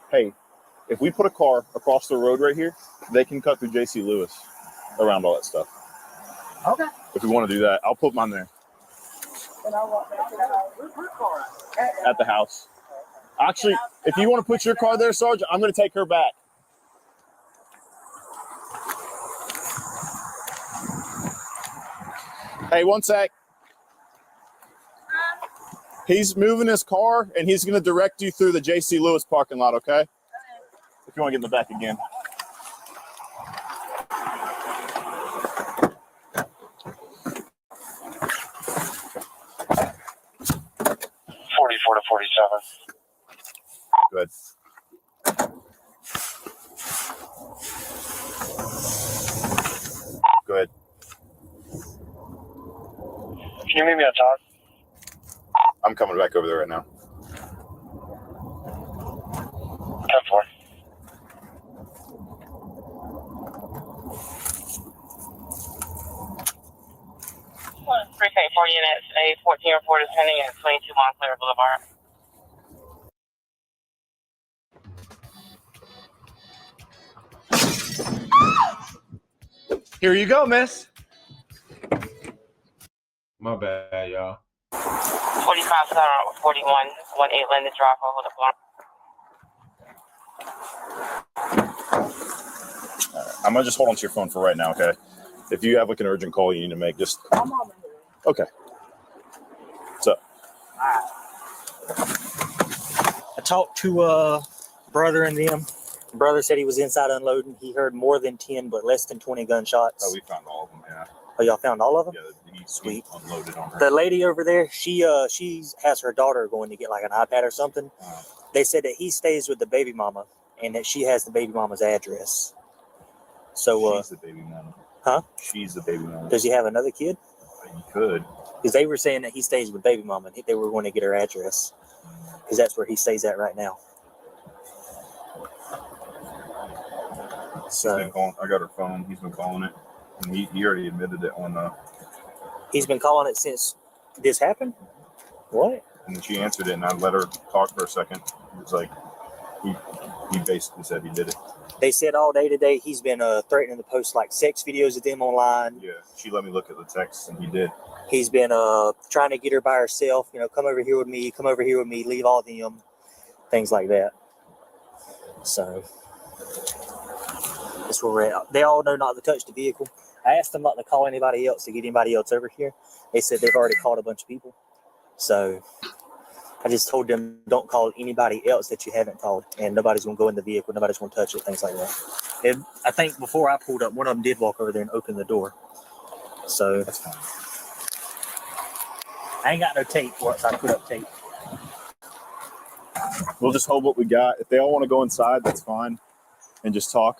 [SPEAKER 13] hey, if we put a car across the road right here, they can cut through J.C. Lewis around all that stuff.
[SPEAKER 3] Okay.
[SPEAKER 13] If we want to do that, I'll put mine there
[SPEAKER 6] And I walk back to the house. Where's her car at?
[SPEAKER 13] at the house. Actually, if you want to put your car there, Sergeant, I'm going to take her back. Hey, one sec. He's moving his car, and he's going to direct you through the J.C. Lewis parking lot, okay? If you want to get in the back again.
[SPEAKER 8] $44 to $47.
[SPEAKER 13] Good. Good.
[SPEAKER 8] Can you meet me at Todd?
[SPEAKER 13] I'm coming back over there right now.
[SPEAKER 8] 10-4.
[SPEAKER 15] Precinct 4 units, a 14 report is pending at 22 Montclair Boulevard.
[SPEAKER 16] Here you go, miss.
[SPEAKER 1] My bad, y'all.
[SPEAKER 15] 45 South 41, 18 Linden Drive, hold up.
[SPEAKER 13] I'm going to just hold on to your phone for right now, okay? If you have like an urgent call you need to make, just... Okay. What's up?
[SPEAKER 5] I talked to brother and them. Brother said he was inside unloading. He heard more than 10, but less than 20 gunshots.
[SPEAKER 13] Oh, we found all of them, yeah.
[SPEAKER 5] Oh, y'all found all of them?
[SPEAKER 13] Yeah,
[SPEAKER 5] Sweet.
[SPEAKER 13] Unloaded on her.
[SPEAKER 5] The lady over there, she has her daughter going to get like an iPad or something. They said that he stays with the baby mama and that she has the baby mama's address. So
[SPEAKER 13] she's the baby mama.
[SPEAKER 5] Huh?
[SPEAKER 13] She's the baby mama.
[SPEAKER 5] Does he have another kid?
[SPEAKER 13] He could.
[SPEAKER 5] Because they were saying that he stays with baby mama and they were going to get her address. Because that's where he stays at right now. So
[SPEAKER 13] He's been calling, I got her phone. He's been calling it. And he already admitted it on
[SPEAKER 5] he's been calling it since this happened? What?
[SPEAKER 13] And then she answered it and I let her talk for a second. It was like he basically said he did it.
[SPEAKER 5] They said all day today he's been threatening to post like sex videos of them online.
[SPEAKER 13] Yeah, she let me look at the text and he did.
[SPEAKER 5] He's been trying to get her by herself, come over here with me, leave all them, things like that. So that's where we're at. They all know not to touch the vehicle. I asked them not to call anybody else to get anybody else over here. They said they've already called a bunch of people. So I just told them don't call anybody else that you haven't called, and nobody's going to go in the vehicle, nobody's going to touch it, things like that. And I think before I pulled up, one of them did walk over there and open the door. So
[SPEAKER 13] that's fine.
[SPEAKER 5] I ain't got no tape once I put up tape.
[SPEAKER 13] We'll just hold what we got. If they all want to go inside, that's fine. And just talk.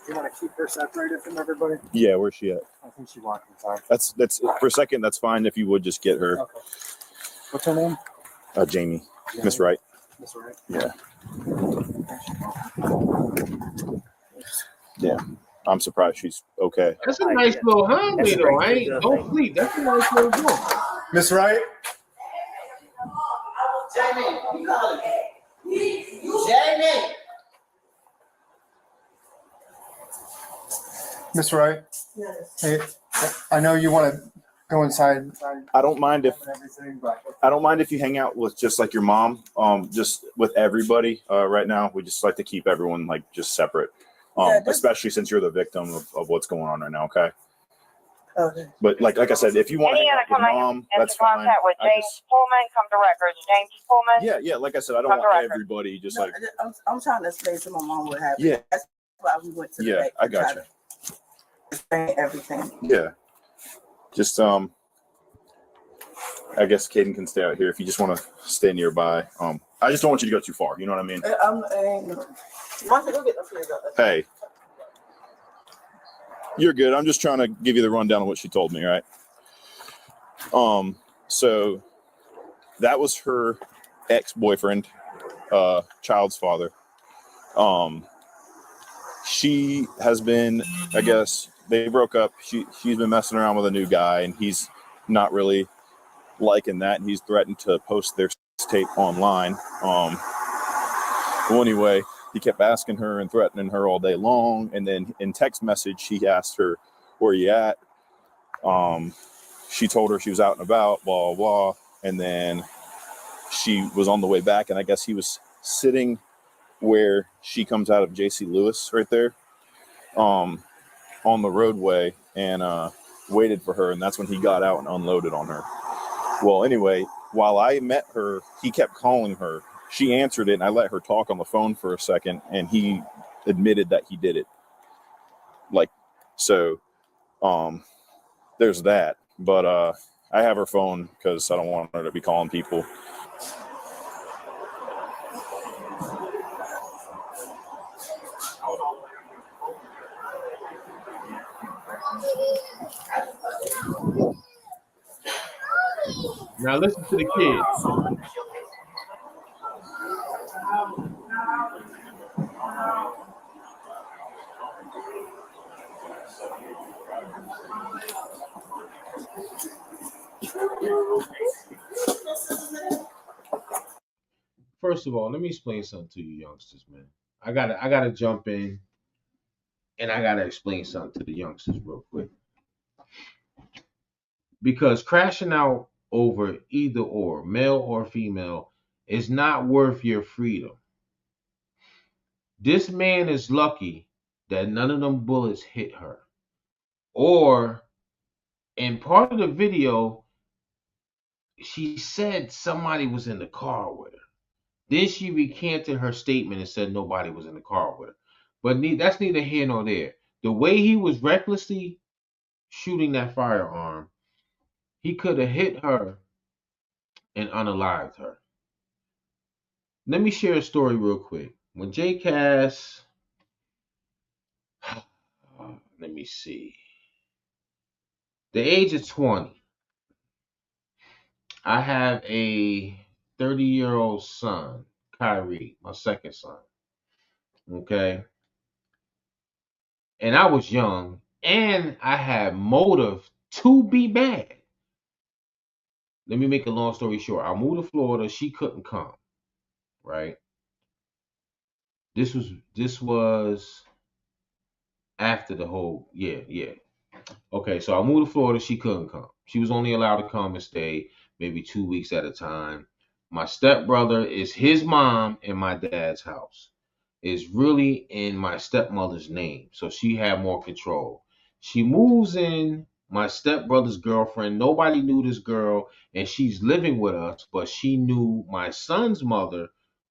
[SPEAKER 9] You want to keep her separated from everybody?
[SPEAKER 13] Yeah, where's she at?
[SPEAKER 9] I think she walked inside.
[SPEAKER 13] That's for a second, that's fine if you would just get her.
[SPEAKER 9] Okay. What's her name?
[SPEAKER 13] Jamie. Miss Wright.
[SPEAKER 9] Miss Wright.
[SPEAKER 13] Yeah. Yeah. I'm surprised she's okay.
[SPEAKER 1] That's a nice little highway, though. Don't sleep. That's a nice little walk.
[SPEAKER 9] Miss Wright?
[SPEAKER 3] Jamie, you call it. Jamie.
[SPEAKER 9] Miss Wright?
[SPEAKER 3] Yes.
[SPEAKER 9] Hey, I know you want to go inside.
[SPEAKER 13] I don't mind if
[SPEAKER 9] everything, but
[SPEAKER 13] you hang out with just like your mom, just with everybody. Right now, we just like to keep everyone like just separate, especially since you're the victim of what's going on right now. Okay.
[SPEAKER 6] Okay.
[SPEAKER 13] But like I said, if you want to hang out with your mom, that's fine.
[SPEAKER 15] Contact with James Pullman, come to records. James Pullman.
[SPEAKER 13] Yeah. Like I said, I don't want everybody just like.
[SPEAKER 6] I'm trying to explain to my mom what happened.
[SPEAKER 13] Yeah.
[SPEAKER 6] That's why we went to the
[SPEAKER 13] Yeah,
[SPEAKER 6] bank
[SPEAKER 13] I
[SPEAKER 6] to try
[SPEAKER 13] got you.
[SPEAKER 6] to explain everything.
[SPEAKER 13] Yeah. Just I guess Caden can stay out here if you just want to stay nearby. I just don't want you to go too far. You know what I mean? Hey, you're good. I'm just trying to give you the rundown of what she told me, right? So that was her ex-boyfriend, child's father. She has been, I guess, they broke up. She's been messing around with a new guy, and he's not really liking that. And he's threatened to post their tape online. Well, anyway, he kept asking her and threatening her all day long. And then in text message, he asked her, "Where you at?" She told her she was out and about, blah, blah, blah. And then she was on the way back, and I guess he was sitting where she comes out of J.C. Lewis right there, on the roadway, and waited for her, and that's when he got out and unloaded on her. Well, anyway, while I met her, he kept calling her. She answered it, and I let her talk on the phone for a second, and he admitted that he did it. Like, so, there's that. But I have her phone because I don't want her to be calling people.
[SPEAKER 1] Now listen to the kid. First of all, let me explain something to you youngsters, man. I gotta jump in and I gotta explain something to the youngsters real quick. Because crashing out over either or, male or female, is not worth your freedom. This man is lucky that none of them bullets hit her. Or in part of the video, she said somebody was in the car with her. Then she recanted her statement and said nobody was in the car with her. But that's neither here nor there. The way he was recklessly shooting that firearm, he could have hit her and unalived her. Let me share a story real quick. When J. Cass, let me see, the age of 20, I have a 30-year-old son, Kyrie, my second son. Okay? And I was young, and I had motive to be bad. Let me make a long story short. I moved to Florida. She couldn't come, right? This was after the whole, yeah. Okay, so I moved to Florida. She couldn't come. She was only allowed to come and stay maybe 2 weeks at a time. My stepbrother is his mom in my dad's house. It's really in my stepmother's name, so she had more control. She moves in, my stepbrother's girlfriend. Nobody knew this girl, and she's living with us, but she knew my son's mother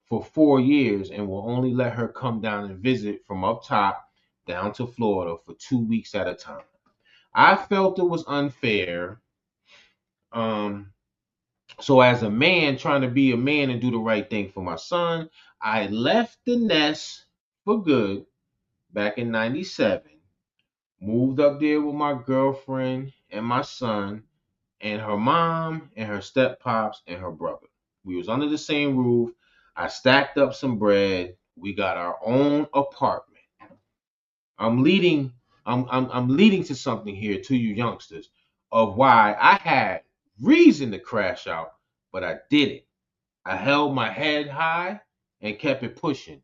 [SPEAKER 1] for 4 years and will only let her come down and visit from up top down to Florida for 2 weeks at a time. I felt it was unfair. So as a man trying to be a man and do the right thing for my son, I left the nest for good back in 97, moved up there with my girlfriend and my son and her mom and her step-pops and her brother. We was under the same roof. I stacked up some bread. We got our own apartment. I'm leading to something here to you youngsters of why I had reason to crash out, but I didn't. I held my head high and kept it pushing.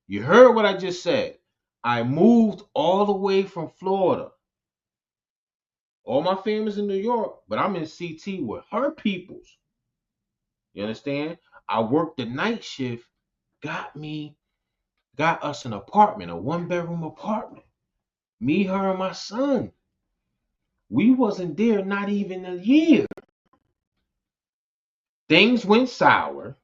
[SPEAKER 1] You heard what I just said. I moved all the way from Florida. All my family's in New York, but I'm in CT with her peoples. You understand? I worked the night shift, got us an apartment, a 1-bedroom apartment. Me, her, and my son. We wasn't there not even a year. Things went sour.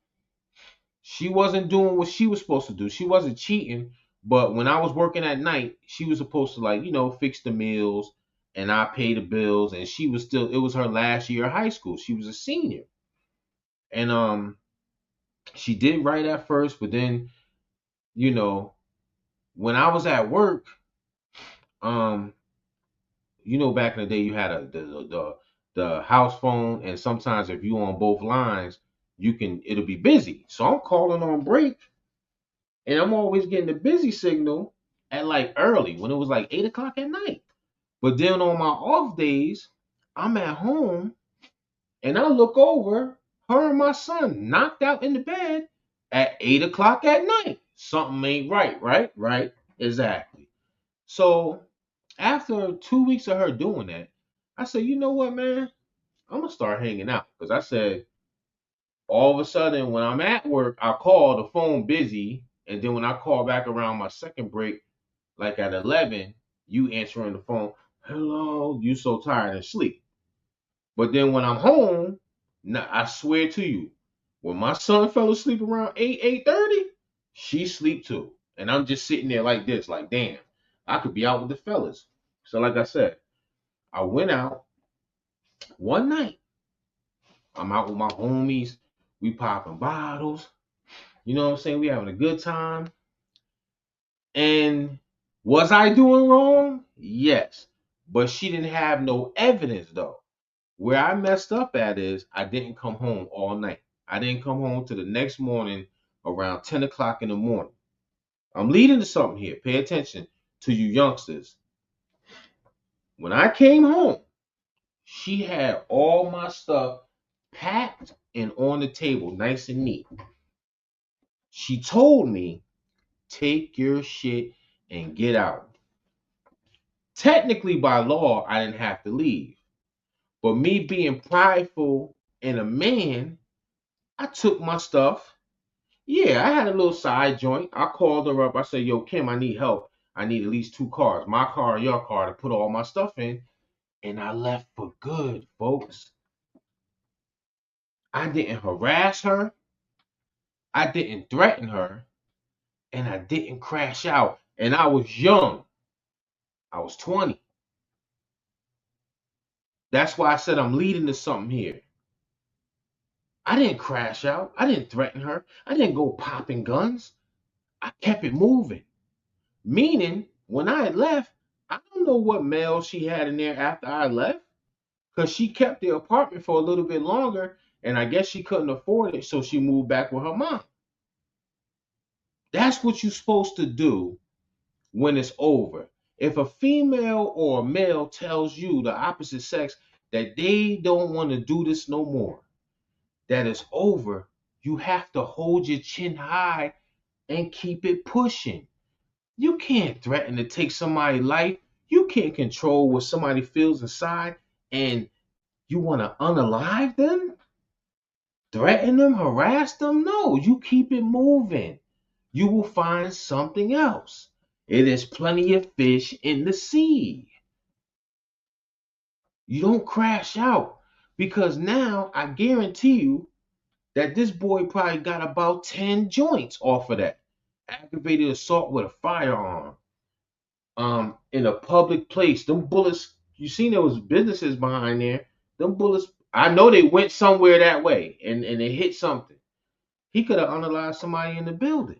[SPEAKER 1] She wasn't doing what she was supposed to do. She wasn't cheating, but when I was working at night, she was supposed to fix the meals and I pay the bills, and it was her last year of high school. She was a senior. And she did right at first, but then, when I was at work, back in the day, you had the house phone, and sometimes if you on both lines, it'll be busy. So I'm calling on break, and I'm always getting the busy signal at early when it was 8 o'clock at night. But then on my off days, I'm at home, and I look over, her and my son knocked out in the bed at 8 o'clock at night. Something ain't right, right? Right, exactly. So after 2 weeks of her doing that, I said, you know what, man? I'm going to start hanging out. Because I said, all of a sudden, when I'm at work, I call the phone busy, And then when I call back around my second break, like at 11, you answering the phone, hello, you so tired and sleep. But then when I'm home, now I swear to you, when my son fell asleep around 8:30, she sleep too. And I'm just sitting there like this, like, damn, I could be out with the fellas. So like I said, I went out one night. I'm out with my homies. We popping bottles. You know what I'm saying? We having a good time. And was I doing wrong? Yes. But she didn't have no evidence though. Where I messed up at is I didn't come home all night. I didn't come home till the next morning around 10 o'clock in the morning. I'm leading to something here. Pay attention to you youngsters. When I came home, she had all my stuff packed and on the table, nice and neat. She told me, take your shit and get out. Technically, by law, I didn't have to leave. But me being prideful and a man, I took my stuff. Yeah, I had a little side joint. I called her up. I said, yo, Kim, I need help. I need at least 2 cars, my car and your car, to put all my stuff in. And I left for good, folks. I didn't harass her. I didn't threaten her. And I didn't crash out. And I was young. I was 20. That's why I said I'm leading to something here. I didn't crash out. I didn't threaten her. I didn't go popping guns. I kept it moving. Meaning, when I had left, I don't know what mail she had in there after I left, because she kept the apartment for a little bit longer, and I guess she couldn't afford it, so she moved back with her mom. That's what you're supposed to do when it's over. If a female or a male tells you, the opposite sex, that they don't want to do this no more, that it's over, you have to hold your chin high and keep it pushing. You can't threaten to take somebody's life. You can't control what somebody feels inside, and you want to unalive them? Threaten them, harass them? No, you keep it moving. You will find something else. It is plenty of fish in the sea. You don't crash out, because now I guarantee you that this boy probably got about 10 joints off of that. Aggravated assault with a firearm. In a public place. Them bullets, you seen there was businesses behind there. Them bullets, I know they went somewhere that way and they hit something. He could have unalived somebody in the building.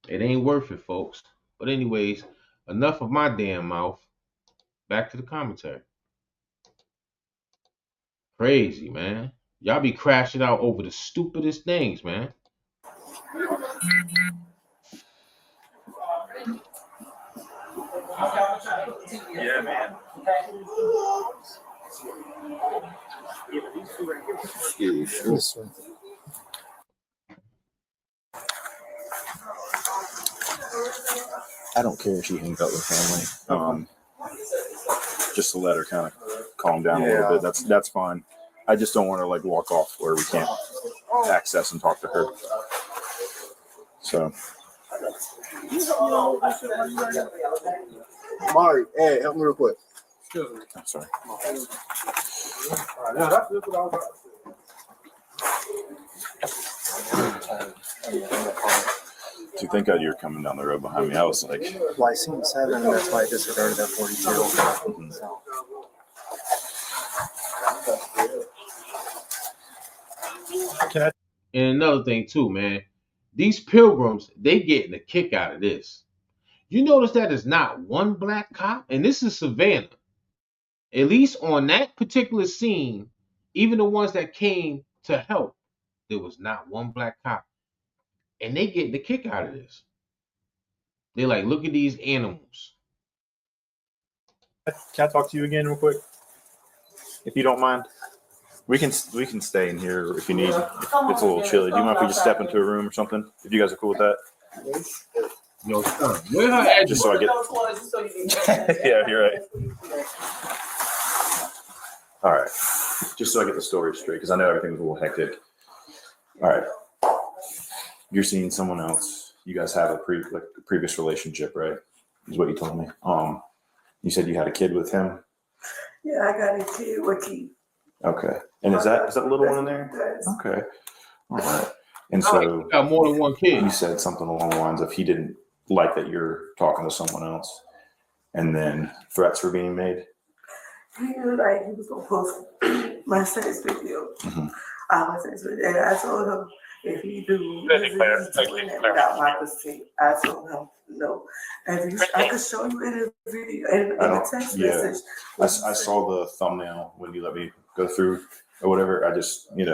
[SPEAKER 1] It ain't worth it, folks. But anyways, enough of my damn mouth. Back to the commentary. Crazy, man. Y'all be crashing out over the stupidest things, man.
[SPEAKER 13] Yeah, man.
[SPEAKER 9] This one.
[SPEAKER 13] I don't care if she hangs out with family. Just to let her kind of calm down a little bit. That's fine. I just don't want her like walk off where we can't access and talk to her. So.
[SPEAKER 11] Mari, hey, help me real quick.
[SPEAKER 13] I'm sorry.
[SPEAKER 11] Now that's what I was
[SPEAKER 13] Do you think you were coming down the road behind me? I was like,
[SPEAKER 9] Well, I seen 7, that's why I disregarded that 42. So.
[SPEAKER 1] And another thing too, man, these pilgrims, they getting a kick out of this. You notice that there's not one black cop, and this is Savannah. At least on that particular scene, even the ones that came to help, there was not one black cop. And they getting the kick out of this. They're like, look at these animals.
[SPEAKER 13] can I talk to you again real quick? If you don't mind. We can stay in here if you need. If it's a little chilly. Do you mind if we just step into a room or something? If you guys are cool with that.
[SPEAKER 1] Yo, son, where her address?
[SPEAKER 13] Just so I get. Yeah, you're right. All right. Just so I get the story straight, because I know everything was a little hectic. All right. you're seeing someone else. You guys have a previous relationship, right? Is what you told me. You said you had a kid with him.
[SPEAKER 6] Yeah, I got a kid with Keith.
[SPEAKER 13] Okay. And is that the little one in there?
[SPEAKER 6] Yes.
[SPEAKER 13] Okay. All right. And so
[SPEAKER 1] you got more than one kid.
[SPEAKER 13] You said something along the lines of he didn't like that you're talking to someone else, and then threats were being made.
[SPEAKER 6] He was like, he was gonna post my sex video.
[SPEAKER 13] Mm-hmm.
[SPEAKER 6] My sex video, and I told him if he do, he's doing it without my consent. I told him no. And I could show you in the video, in the text message.
[SPEAKER 13] I saw the thumbnail when you let me go through or whatever. I just, we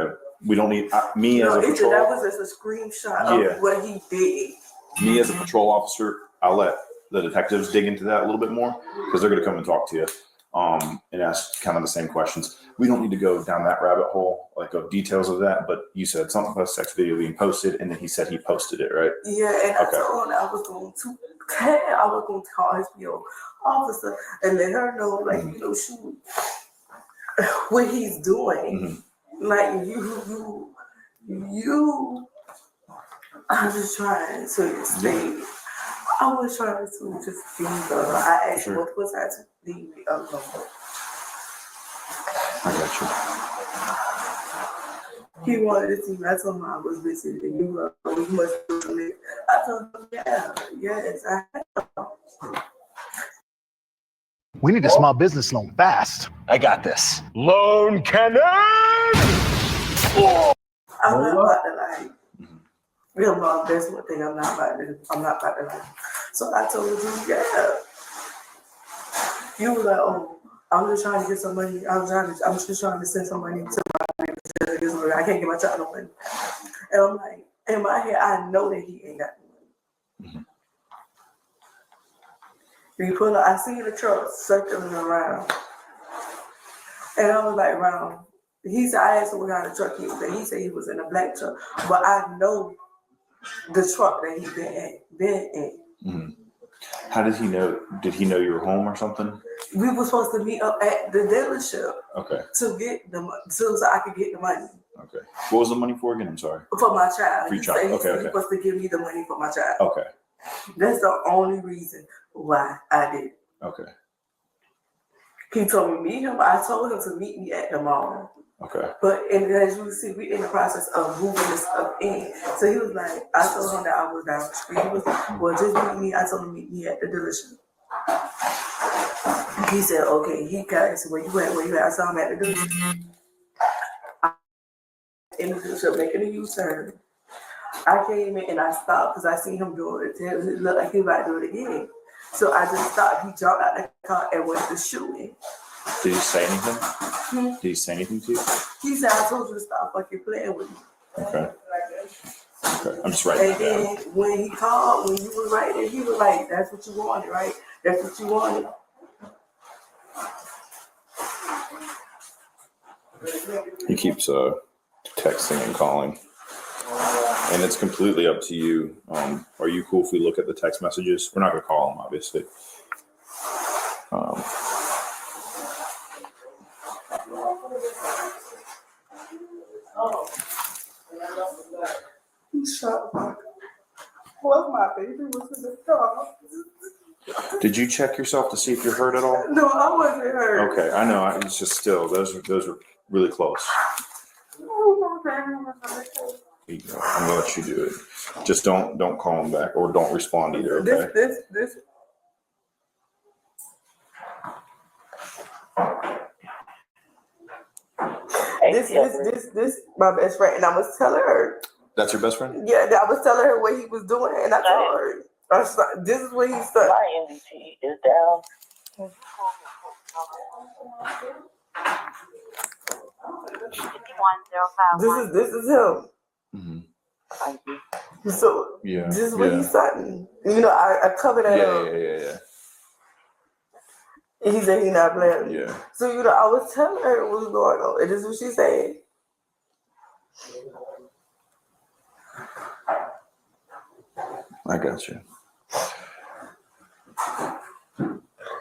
[SPEAKER 13] don't need me as a patrol.
[SPEAKER 6] That was just a screenshot of what he did.
[SPEAKER 13] Me as a patrol officer, I'll let the detectives dig into that a little bit more because they're going to come and talk to you and ask kind of the same questions. We don't need to go down that rabbit hole, like of details of that. But you said something about a sex video being posted, and then he said he posted it, right?
[SPEAKER 6] Yeah, and I told him I was going to call his PO officer and let her know, like, shoot, what he's doing. Mm-hmm. Like you. I'm just trying to explain. I was trying to just leave her. I asked multiple times to leave me alone.
[SPEAKER 13] I got
[SPEAKER 6] you. He wanted to see me. I told him I was busy. And you must do it. I told him, yes, I have.
[SPEAKER 16] We need a small business loan fast. I got this. Loan cannon!
[SPEAKER 6] I'm not about to real mom, that's one thing I'm not about to. So I told him, yeah. He was like, oh, I'm just trying to get some money. I'm just trying to send some money to my neighbor. I can't get my child no money. And I'm like, in my head, I know that he ain't got no money. Mm-hmm. He pull up, I see the truck circling around. And I was like, around. He said, I asked him what kind of truck he was in. He said he was in a black truck. But I know the truck that he been in.
[SPEAKER 13] Mm-hmm. How did he know? Did he know you were home or something?
[SPEAKER 6] We were supposed to meet up at the dealership. Okay. To get the money, so I could get the money.
[SPEAKER 13] Okay. What was the money for again? I'm sorry.
[SPEAKER 6] For my child.
[SPEAKER 13] For your child.
[SPEAKER 6] He was supposed to give me the money for my child.
[SPEAKER 13] Okay.
[SPEAKER 6] That's the only reason why I did.
[SPEAKER 13] Okay.
[SPEAKER 6] He told me meet him. I told him to meet me at the mall.
[SPEAKER 13] Okay.
[SPEAKER 6] But as you see, we in the process of moving this stuff in. So he was like, I told him that I was down the street. He was like, well, just meet me. I told him meet me at the dealership. He said, okay. He got it. So where you at? Where you at? I saw him at the dealership. In the dealership making a U-turn. I came in and I stopped because I seen him do it. It looked like he was about to do it again. So I just stopped. He jumped out of the car and went to shooting.
[SPEAKER 13] Did he say anything? Did he say anything to you?
[SPEAKER 6] He said, I told you to stop fucking playing with me.
[SPEAKER 13] Okay. Okay. I'm just writing
[SPEAKER 6] it down. And then when he called, when you were right there, he was like, that's what you wanted, right? That's what you wanted.
[SPEAKER 13] He keeps texting and calling. And it's completely up to you. Are you cool if we look at the text messages? We're not going to call him, obviously.
[SPEAKER 6] He shot my. Well, my baby was in the car.
[SPEAKER 13] Did you check yourself to see if you're hurt at all?
[SPEAKER 6] No, I wasn't hurt.
[SPEAKER 13] Okay, I know. It's just still those are really close. I'm gonna let you do it. Just don't call him back or don't respond either. Okay.
[SPEAKER 6] This my best friend, and I was telling her.
[SPEAKER 13] That's your best friend?
[SPEAKER 6] Yeah, I was telling her what he was doing, and I told her, this is what he said.
[SPEAKER 15] My MVP is down.
[SPEAKER 6] This is him.
[SPEAKER 13] Mm-hmm.
[SPEAKER 6] So
[SPEAKER 13] yeah,
[SPEAKER 6] this is what he's starting. I covered that up.
[SPEAKER 13] Yeah.
[SPEAKER 6] And he said he's not playing.
[SPEAKER 13] Yeah.
[SPEAKER 6] So I was telling her what was going on, and this is what she said.
[SPEAKER 13] I got you.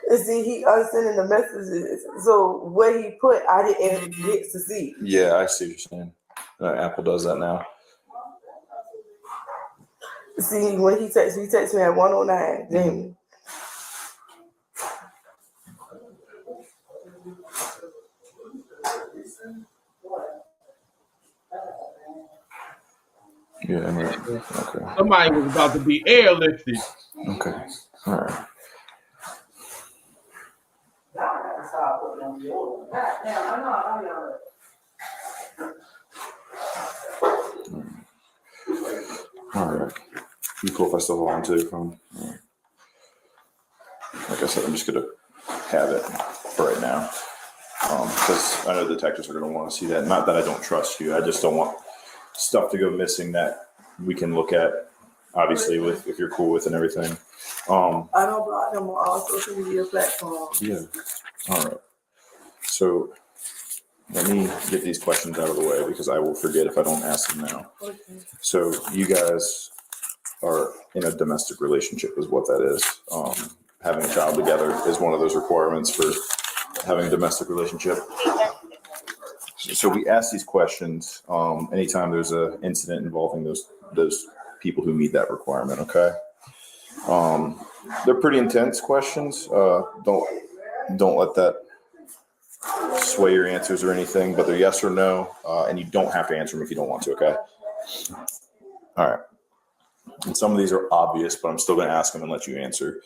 [SPEAKER 6] And see, he sending the messages. So what he put, I didn't get to see.
[SPEAKER 13] Yeah, I see what you're saying. Apple does that now.
[SPEAKER 6] See, when he texted me at 109, Jamie.
[SPEAKER 13] Yeah, I mean, okay.
[SPEAKER 1] Somebody was about to be airlifted.
[SPEAKER 13] Okay. All right. All right. You cool if I still hold on to your phone? All right. Like I said, I'm just gonna have it for right now, because I know detectives are gonna want to see that. Not that I don't trust you. I just don't want stuff to go missing that we can look at. Obviously, with if you're cool with and everything.
[SPEAKER 6] I don't block them on all social media platforms.
[SPEAKER 13] Yeah. All right. So let me get these questions out of the way because I will forget if I don't ask them now.
[SPEAKER 6] Okay.
[SPEAKER 13] So you guys are in a domestic relationship is what that is. Having a child together is one of those requirements for having a domestic relationship. So we ask these questions anytime there's an incident involving those people who meet that requirement, okay? They're pretty intense questions. Don't let that sway your answers or anything, but they're yes or no, and you don't have to answer them if you don't want to, okay? All right. And some of these are obvious, but I'm still going to ask them and let you answer.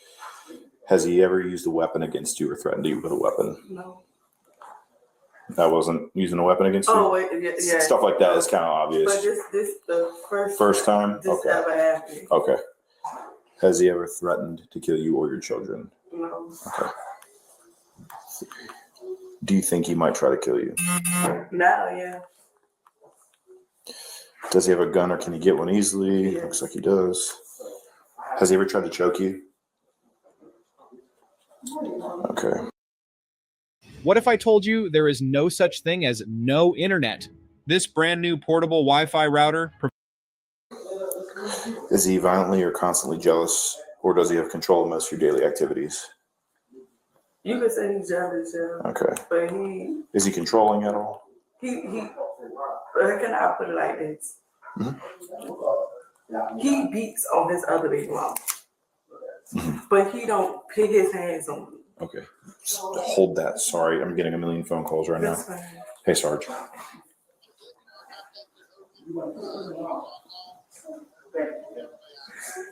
[SPEAKER 13] Has he ever used a weapon against you or threatened you with a weapon?
[SPEAKER 6] No.
[SPEAKER 13] That wasn't using a weapon against you?
[SPEAKER 6] Oh, wait, yeah.
[SPEAKER 13] Stuff like that is kind of obvious.
[SPEAKER 6] But this the
[SPEAKER 13] First time?
[SPEAKER 6] this
[SPEAKER 13] Okay.
[SPEAKER 6] ever happened.
[SPEAKER 13] Okay. Has he ever threatened to kill you or your children?
[SPEAKER 6] No.
[SPEAKER 13] Okay. Do you think he might try to kill you?
[SPEAKER 6] Now, yeah.
[SPEAKER 13] Does he have a gun or can he get one easily?
[SPEAKER 6] Yeah.
[SPEAKER 13] Looks like he does. Has he ever tried to choke you? Okay.
[SPEAKER 17] What if I told you there is no such thing as no internet? This brand new portable Wi-Fi router.
[SPEAKER 13] Is he violently or constantly jealous, or does he have control of most of your daily activities?
[SPEAKER 6] You could say he's jealous, yeah.
[SPEAKER 13] Okay.
[SPEAKER 6] But
[SPEAKER 13] Is he controlling at all?
[SPEAKER 6] How can I put it like this? He beats on his other big mom. But he don't put his hands on me.
[SPEAKER 13] Okay. Hold that. Sorry, I'm getting a million phone calls right now.
[SPEAKER 6] That's fine.
[SPEAKER 13] Hey, Sarge.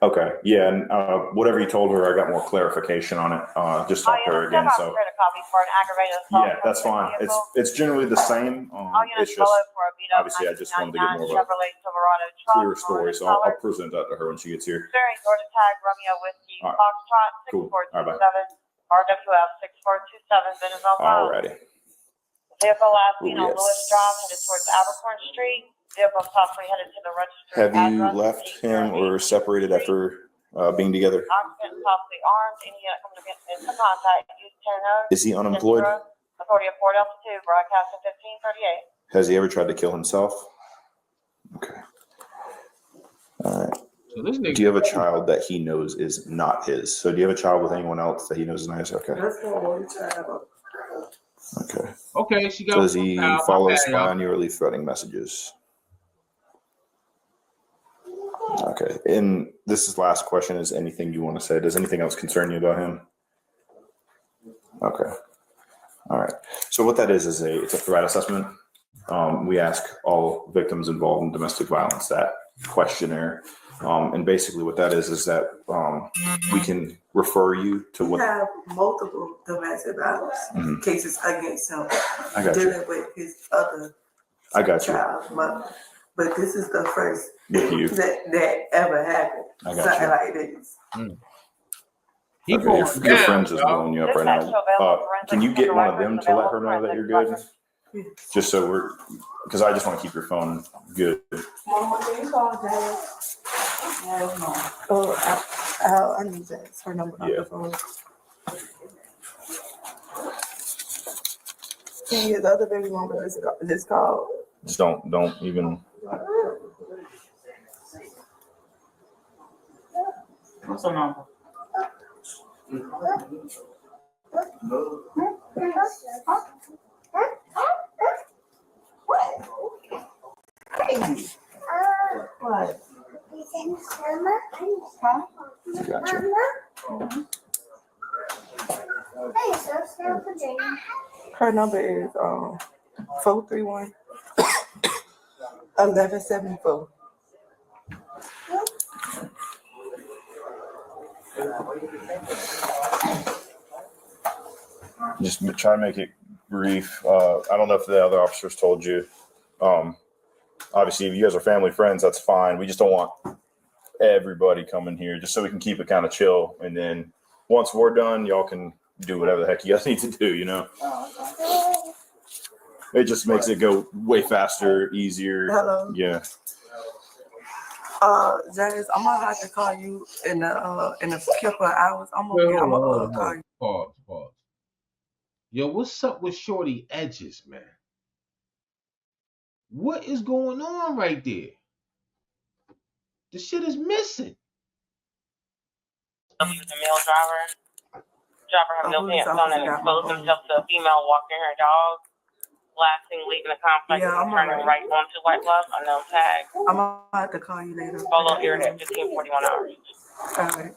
[SPEAKER 13] Okay. Yeah, and whatever you told her, I got more clarification on it. Just talk to her again. So yeah, that's fine. It's generally the same. It's just obviously I just wanted to get more of a clear story, so I'll present that to her when she gets here. All right. Cool. All right, bye.
[SPEAKER 15] RWF 6427 Bentonville.
[SPEAKER 13] Alrighty.
[SPEAKER 15] Vehicle last seen on
[SPEAKER 13] Yes.
[SPEAKER 15] Lewis Drive headed towards Abercorn Street. Vehicle possibly headed to the registered
[SPEAKER 13] Have you
[SPEAKER 15] address.
[SPEAKER 13] left him or separated after being together?
[SPEAKER 15] Occupant possibly armed. Any unit coming into contact. Use 10-0.
[SPEAKER 13] Is he unemployed?
[SPEAKER 15] Authority of 4 Delta 2, broadcasting 1538.
[SPEAKER 13] Has he ever tried to kill himself? Okay. All right.
[SPEAKER 1] So this nigga,
[SPEAKER 13] Do you have a child that he knows is not his? So do you have a child with anyone else that he knows is not his? Okay.
[SPEAKER 6] That's my one child.
[SPEAKER 13] Okay.
[SPEAKER 1] okay, she got.
[SPEAKER 13] Does he
[SPEAKER 1] one child.
[SPEAKER 13] follow,
[SPEAKER 1] My bad,
[SPEAKER 13] spy
[SPEAKER 1] y'all.
[SPEAKER 13] on you, or leave threatening messages? Okay. And this is last question. Is anything you want to say? Does anything else concern you about him? Okay. All right. So what that is it's a threat assessment. We ask all victims involved in domestic violence that questionnaire. And basically what that is that we can refer you to
[SPEAKER 6] We
[SPEAKER 13] what.
[SPEAKER 6] have multiple domestic violence cases against him.
[SPEAKER 13] I got you.
[SPEAKER 6] Dealing with his other
[SPEAKER 13] I got you.
[SPEAKER 6] child. But this is the first
[SPEAKER 13] With you.
[SPEAKER 6] that ever happened.
[SPEAKER 13] I got
[SPEAKER 6] Something
[SPEAKER 13] you.
[SPEAKER 6] like this.
[SPEAKER 1] He
[SPEAKER 13] Okay,
[SPEAKER 1] going
[SPEAKER 13] your
[SPEAKER 1] down,
[SPEAKER 13] friend's just
[SPEAKER 1] y'all.
[SPEAKER 13] blowing you up right now. Can you get one of them to let her know that you're good? Just so because I just want to keep your phone good.
[SPEAKER 6] Mama, can you call Dad? I need that. It's her number on
[SPEAKER 13] Yeah.
[SPEAKER 6] the phone. See, his other baby mama just called.
[SPEAKER 13] Just don't even.
[SPEAKER 15] What's the number?
[SPEAKER 6] What?
[SPEAKER 12] Gotcha.
[SPEAKER 6] Her number is 431 1174.
[SPEAKER 4] Just try to make it brief. I don't know if the other officers told you. Obviously, if you guys are family friends, that's fine. We just don't want everybody coming here, just so we can keep it kind of chill. And then once we're done, y'all can do whatever the heck you guys need to do, you know? It just makes it go way faster, easier.
[SPEAKER 6] Hello.
[SPEAKER 4] Yeah.
[SPEAKER 6] James, I'm gonna have to call you in a couple of hours. I'm
[SPEAKER 1] Wait,
[SPEAKER 6] gonna
[SPEAKER 1] hold on.
[SPEAKER 6] call you.
[SPEAKER 1] Pause. Yo, what's up with Shorty Edges, man? What is going on right there? The shit is missing.
[SPEAKER 15] The male driver have no pants on and exposed himself to a female walking her dog. Last thing leaving the complex and turning right onto White Bluff, unknown tag.
[SPEAKER 6] I'm gonna have to call you later.
[SPEAKER 15] Follow here at 1541 hours.
[SPEAKER 6] All right.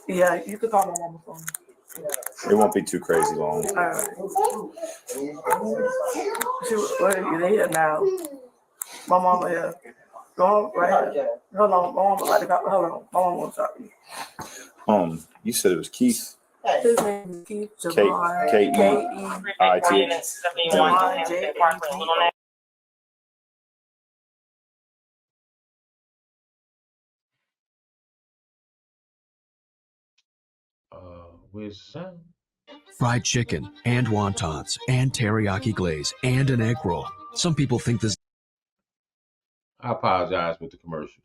[SPEAKER 6] Yeah, you can call my mama's phone.
[SPEAKER 4] It won't be too crazy long.
[SPEAKER 6] All right. You're here now. My mama here. Go on right here. Hold on. My mama like to go. Hold on. My mama wants to talk to you.
[SPEAKER 4] You said it was Keith.
[SPEAKER 6] His name is Keith Javon.
[SPEAKER 4] K-E-I-T.
[SPEAKER 1] Where's Sam?
[SPEAKER 18] Fried chicken and wontons and teriyaki glaze and an egg roll. Some people think this.
[SPEAKER 1] I apologize with the commercials.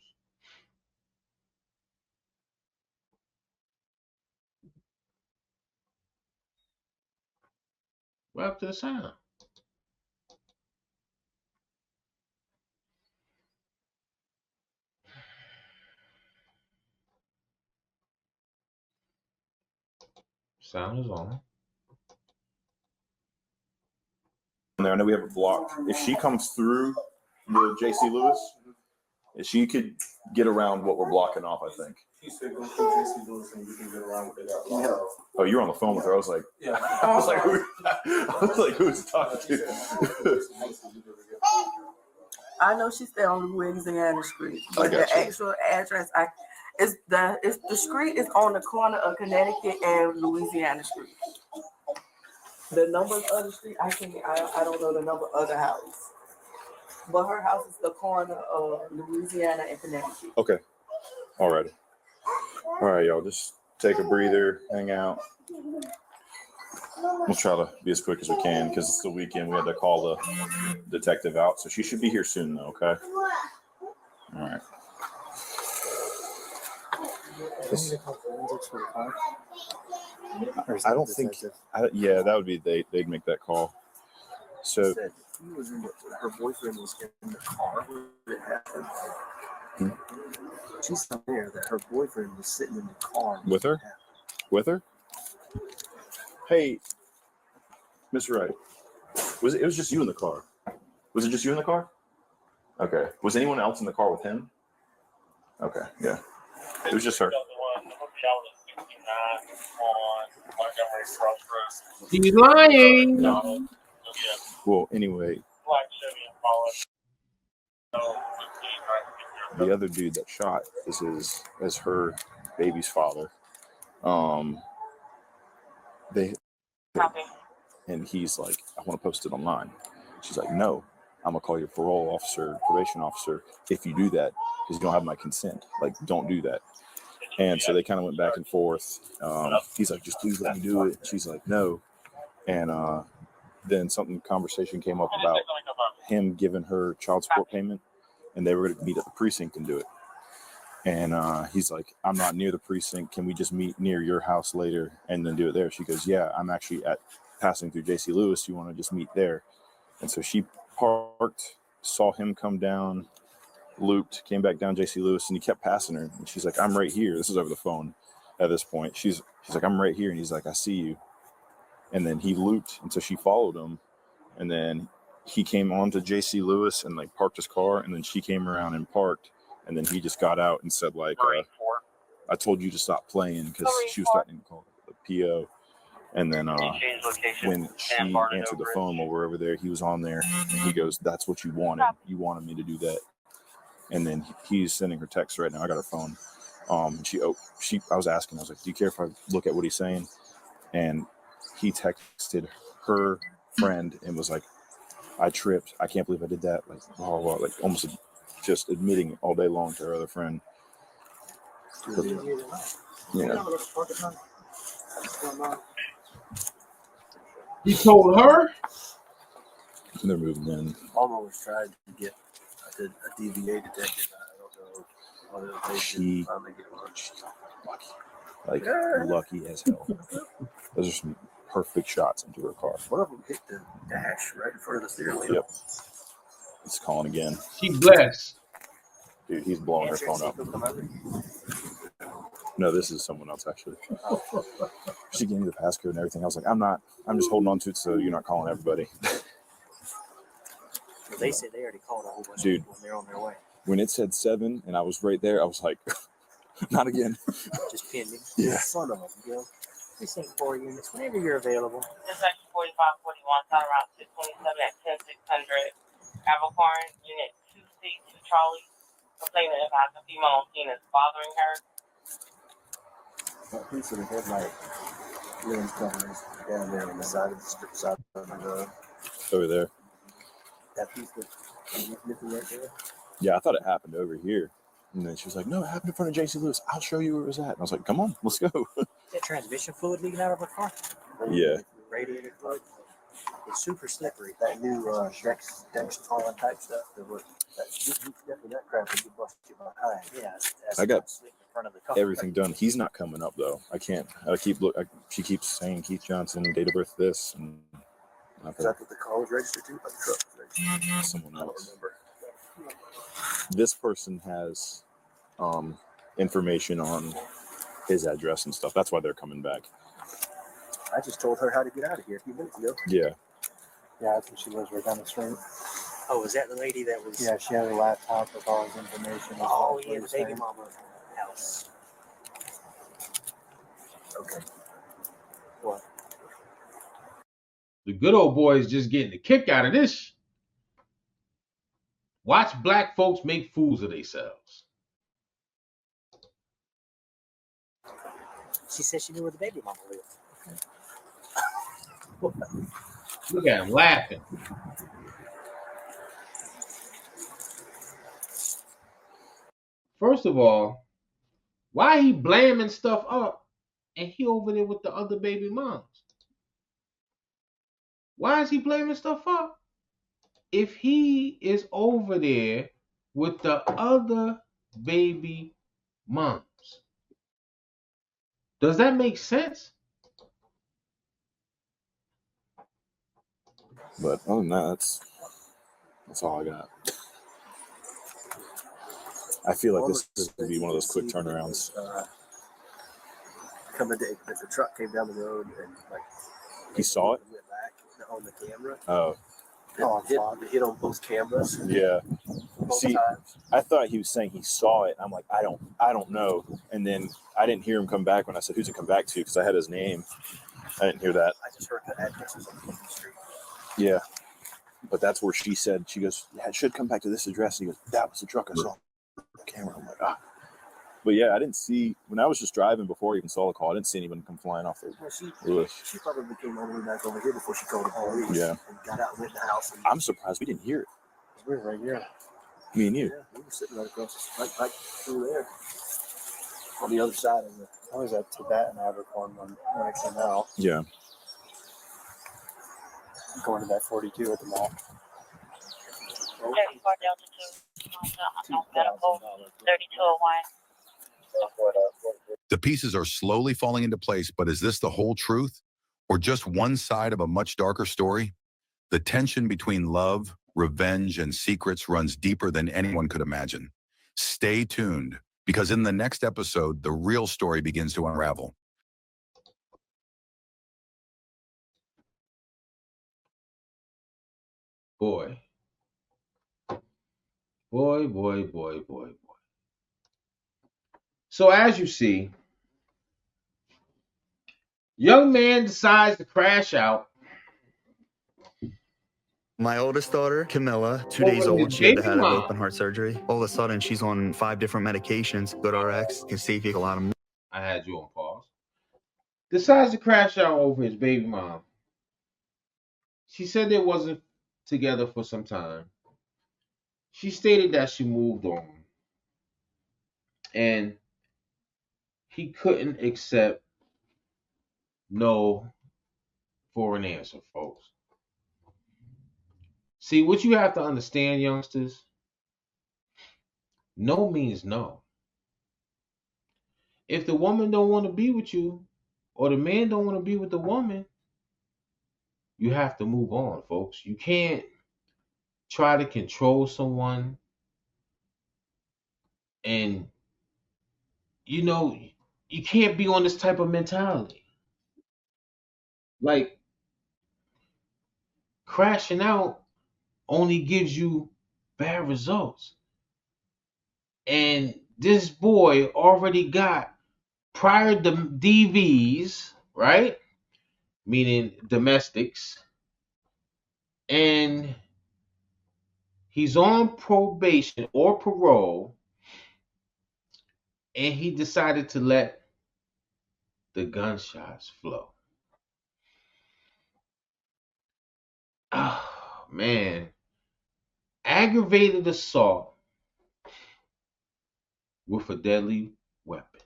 [SPEAKER 1] Right up to the sound. Sound is on.
[SPEAKER 4] I know we have a block. If she comes through the JC Lewis, she could get around what we're blocking off, I think.
[SPEAKER 11] She said go through JC Lewis and you can get around with that.
[SPEAKER 4] Oh, you were on the phone with her. I was like, who's talking to?
[SPEAKER 6] I know she stay on Louisiana Street,
[SPEAKER 4] I
[SPEAKER 6] but
[SPEAKER 4] got
[SPEAKER 6] the
[SPEAKER 4] you.
[SPEAKER 6] actual address, it's the street is on the corner of Connecticut and Louisiana Street. The numbers of the street, I don't know the number of the house, but her house is the corner of Louisiana and Connecticut.
[SPEAKER 4] Okay. All right, y'all. Just take a breather, hang out. We'll try to be as quick as we can because it's the weekend. We had to call the detective out, so she should be here soon, though. Okay. All right. I don't think. Yeah, that would be they'd make that call. So.
[SPEAKER 11] Her boyfriend was in the car when it happened. She's not there. That her boyfriend was sitting in the car
[SPEAKER 4] With her? With her? Hey, Mr. Wright. It was just you in the car? Was it just you in the car? Okay. Was anyone else in the car with him? Okay, yeah. It was just her.
[SPEAKER 1] He's lying.
[SPEAKER 4] Well, anyway, the other dude that shot is her baby's father. And he's like, I want to post it online. She's like, no, I'm gonna call your parole officer, probation officer, if you do that, because you don't have my consent. Like, don't do that. And so they kind of went back and forth. He's like, just please let me do it. She's like, no. And then conversation came up about him giving her child support payment, and they were going to meet at the precinct and do it. And he's like, I'm not near the precinct. Can we just meet near your house later and then do it there? She goes, yeah, I'm actually passing through JC Lewis. You want to just meet there? And so she parked, saw him come down, looped, came back down JC Lewis, and he kept passing her. And she's like, I'm right here. This is over the phone at this point. She's like, I'm right here. And he's like, I see you. And then he looped, and so she followed him. And then he came on to JC Lewis and like parked his car, and then she came around and parked. And then he just got out and said, like, I told you to stop playing because she was threatening to call the PO. And then when she answered the phone while we're over there, he was on there. And he goes, that's what you wanted. You wanted me to do that. And then he's sending her text right now. I got her phone. I was asking, I was like, do you care if I look at what he's saying? And he texted her friend and was like, I tripped. I can't believe I did that. Like, blah, blah, blah. Like almost just admitting all day long to her other friend. Yeah.
[SPEAKER 1] He told her?
[SPEAKER 4] They're moving in.
[SPEAKER 11] Almost tried to get a DVA detected. I don't know.
[SPEAKER 4] She lucky as hell. Those are some perfect shots into her car.
[SPEAKER 11] One of them hit the dash right in front of the steering wheel.
[SPEAKER 4] Yep. It's calling again.
[SPEAKER 1] She blessed.
[SPEAKER 4] Dude, he's blowing her phone up. No, this is someone else actually. She gave me the passcode and everything. I was like, I'm just holding on to it so you're not calling everybody.
[SPEAKER 5] They said they already called a whole bunch
[SPEAKER 4] Dude,
[SPEAKER 5] of people and they're on their way.
[SPEAKER 4] When it said 7 and I was right there, I was like, not again.
[SPEAKER 5] Just pending.
[SPEAKER 4] Yeah.
[SPEAKER 5] Son of a gun. Precinct 4 units, whenever you're available.
[SPEAKER 15] Dispatch 4541, turn around 627 at 10600. Abercorn, Unit 2C2 Charlie. Complainant about the female on scene is bothering her.
[SPEAKER 11] That piece of the headlight lens covers down there on the side of the strip side of the road.
[SPEAKER 4] Over there.
[SPEAKER 11] That piece that missing right there.
[SPEAKER 4] Yeah, I thought it happened over here. And then she was like, no, it happened in front of JC Lewis. I'll show you where it was at. And I was like, come on, let's go.
[SPEAKER 5] That transmission fluid leaking out of her car.
[SPEAKER 4] Yeah.
[SPEAKER 5] Radiator fluid. It's super slippery.
[SPEAKER 11] That new Dextron type stuff. That crap would bust you behind.
[SPEAKER 5] Yeah,
[SPEAKER 4] I got
[SPEAKER 5] slick in front of the car.
[SPEAKER 4] everything done. He's not coming up though. I can't. She keeps saying Keith Johnson, date of birth this, and
[SPEAKER 11] Is that what the car was registered to? Or the truck was registered to?
[SPEAKER 4] someone
[SPEAKER 11] I don't
[SPEAKER 4] else.
[SPEAKER 11] remember.
[SPEAKER 4] This person has information on his address and stuff. That's why they're coming back.
[SPEAKER 11] I just told her how to get out of here a few minutes ago.
[SPEAKER 4] Yeah.
[SPEAKER 9] Yeah, I think she lives right down the street.
[SPEAKER 5] Oh, is that the lady that was?
[SPEAKER 9] Yeah, she had a laptop with all his information.
[SPEAKER 5] Oh, yeah, the baby mama house.
[SPEAKER 11] Okay.
[SPEAKER 5] What?
[SPEAKER 1] The good old boy is just getting a kick out of this. Watch black folks make fools of themselves.
[SPEAKER 5] She said she knew where the baby mama lived.
[SPEAKER 1] Look at him laughing. First of all, why he blaming stuff up and he over there with the other baby moms? Why is he blaming stuff up? If he is over there with the other baby moms, does that make sense?
[SPEAKER 4] But other than that, that's all I got. I feel like this is going to be one of those quick turnarounds.
[SPEAKER 11] Coming to the truck came down the road and like
[SPEAKER 4] He saw it?
[SPEAKER 11] went back on the camera.
[SPEAKER 4] Oh.
[SPEAKER 11] Hit on both cameras.
[SPEAKER 4] Yeah.
[SPEAKER 11] Both
[SPEAKER 4] See,
[SPEAKER 11] times.
[SPEAKER 4] I thought he was saying he saw it. I'm like, I don't know. And then I didn't hear him come back when I said, who's it come back to? Because I had his name. I didn't hear that.
[SPEAKER 11] I just heard the addresses on the street.
[SPEAKER 4] Yeah. But that's where she said, she goes, yeah, it should come back to this address. And he goes, that was the truck I saw on the camera. I'm like, ah. But yeah, I didn't see, when I was just driving before I even saw the call, I didn't see anyone come flying off the roof.
[SPEAKER 11] She probably came all the way back over here before she called the police.
[SPEAKER 4] Yeah.
[SPEAKER 11] And got out and went in the house. And
[SPEAKER 4] I'm surprised we didn't hear it.
[SPEAKER 9] We were right here.
[SPEAKER 4] Me and you.
[SPEAKER 11] Yeah, we were sitting right across the right through there. On the other side of the.
[SPEAKER 9] I was at Tibet and Abercorn when I came out.
[SPEAKER 4] Yeah.
[SPEAKER 9] Going to that 42 at the mall.
[SPEAKER 15] 34 Delta 2, medical, 3201.
[SPEAKER 2] The pieces are slowly falling into place, but is this the whole truth or just one side of a much darker story? The tension between love, revenge, and secrets runs deeper than anyone could imagine. Stay tuned, because in the next episode, the real story begins to unravel.
[SPEAKER 1] Boy. Boy, boy, boy, boy, boy. So as you see, young man decides to crash out.
[SPEAKER 19] My oldest daughter, Camilla, 2
[SPEAKER 1] Over
[SPEAKER 19] days
[SPEAKER 1] his
[SPEAKER 19] old, she had to
[SPEAKER 1] baby
[SPEAKER 19] have
[SPEAKER 1] mom.
[SPEAKER 19] open heart surgery. All of a sudden, she's on 5 different medications. GoodRx can save you a lot of money.
[SPEAKER 1] I had you on pause. Decides to crash out over his baby mom. She said they wasn't together for some time. She stated that she moved on. And he couldn't accept no for an answer, folks. See, what you have to understand, youngsters, no means no. If the woman don't want to be with you, or the man don't want to be with the woman, you have to move on, folks. You can't try to control someone, and you know, you can't be on this type of mentality. Like, crashing out only gives you bad results. And this boy already got prior DVs, right? Meaning domestics. And he's on probation or parole. And he decided to let the gunshots flow. Oh, man. Aggravated assault with a deadly weapon.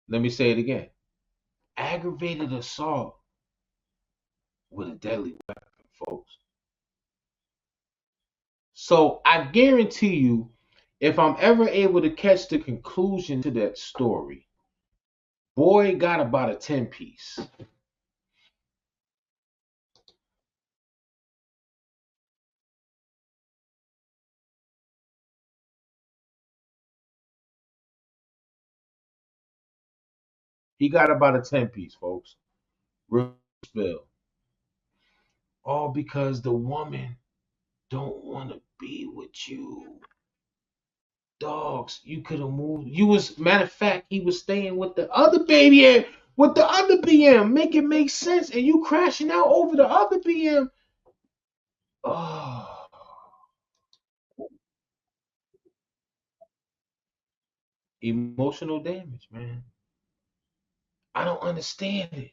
[SPEAKER 1] Let me say it again. Aggravated assault with a deadly weapon, folks. So I guarantee you, if I'm ever able to catch the conclusion to that story, boy got about a 10-piece. He got about a 10-piece, folks. Real spill. All because the woman don't want to be with you. Dogs, you could have moved. You was, matter of fact, he was staying with the other baby, with the other BM. Make it make sense. And you crashing out over the other BM. Oh. Emotional damage, man. I don't understand it.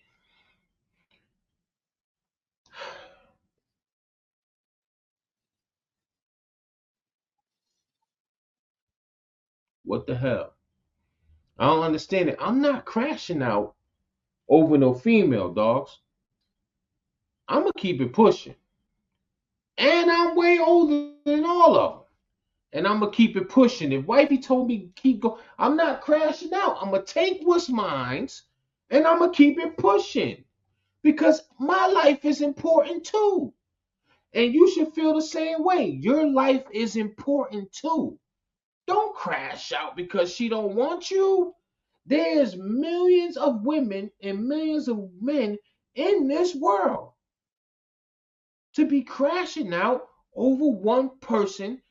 [SPEAKER 1] What the hell? I don't understand it. I'm not crashing out over no female, dogs. I'm going to keep it pushing. And I'm way older than all of them. And I'm going to keep it pushing. If wifey told me keep going, I'm not crashing out. I'm going to take what's mine and I'm going to keep it pushing. Because my life is important too. And you should feel the same way. Your life is important too. Don't crash out because she don't want you. There's millions of women and millions of men in this world. To be crashing out over one person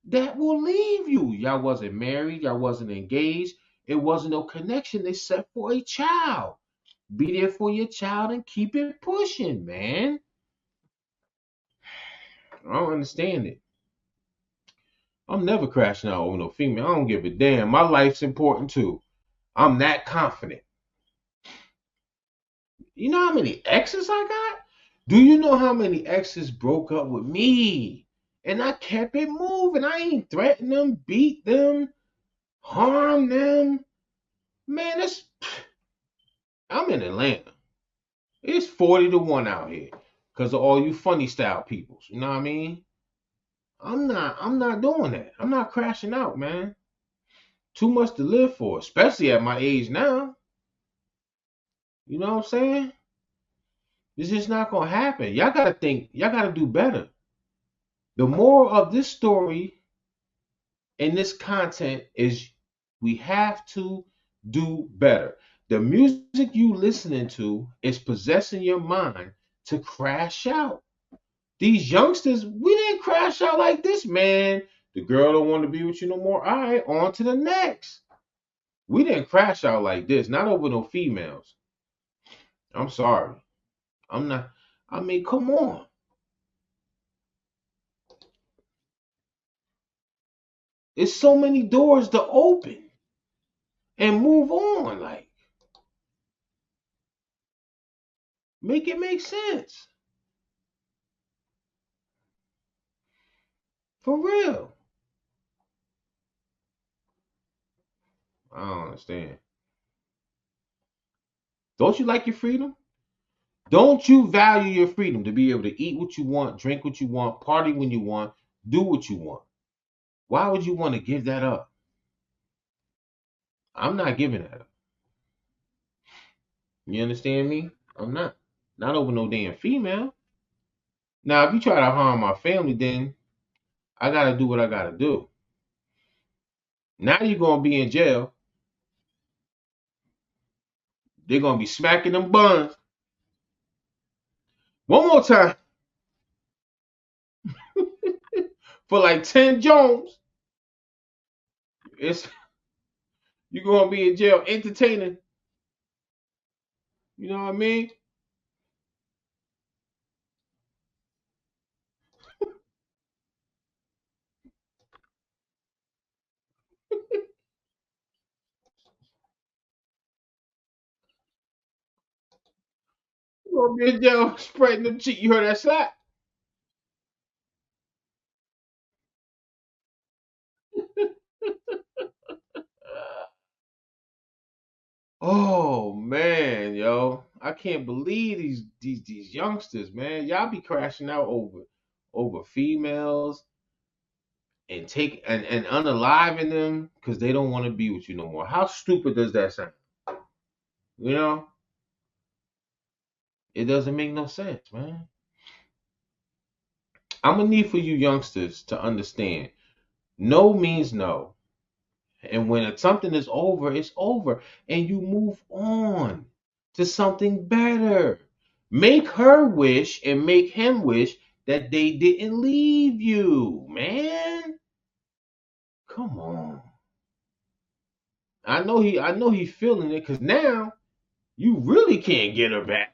[SPEAKER 1] that will leave you. Y'all wasn't married. Y'all wasn't engaged. It wasn't no connection except for a child. Be there for your child and keep it pushing, man. I don't understand it. I'm never crashing out over no female. I don't give a damn. My life's important too. I'm that confident. You know how many exes I got? Do you know how many exes broke up with me? And I kept it moving. I ain't threatened them, beat them, harm them. Man, I'm in Atlanta. It's 40-1 out here because of all you funny style peoples. You know what I mean? I'm not doing that. I'm not crashing out, man. Too much to live for, especially at my age now. You know what I'm saying? It's just not gonna happen. Y'all gotta think, y'all gotta do better. The moral of this story and this content is we have to do better. The music you listening to is possessing your mind to crash out. These youngsters, we didn't crash out like this, man. The girl don't want to be with you no more. All right, on to the next. We didn't crash out like this. Not over no females. I'm sorry. I'm not. I mean, come on. It's so many doors to open and move on. Like, make it make sense. For real. I don't understand. Don't you like your freedom? Don't you value your freedom to be able to eat what you want, drink what you want, party when you want, do what you want? Why would you want to give that up? I'm not giving that up. You understand me? I'm not. Not over no damn female. Now, if you try to harm my family, then I got to do what I got to do. Now you're going to be in jail. They're going to be smacking them buns. One more time. For like 10 Jones. You're going to be in jail entertaining. You know what I mean? You're going to be in jail spreading them cheeks. You heard that slap? Oh man, yo, I can't believe these youngsters, man. Y'all be crashing out over females and unaliving them because they don't want to be with you no more. How stupid does that sound? You know, it doesn't make no sense, man. I'm gonna need for you youngsters to understand. No means no. And when something is over, it's over. And you move on to something better. Make her wish and make him wish that they didn't leave you, man. Come on. I know he feeling it because now you really can't get her back.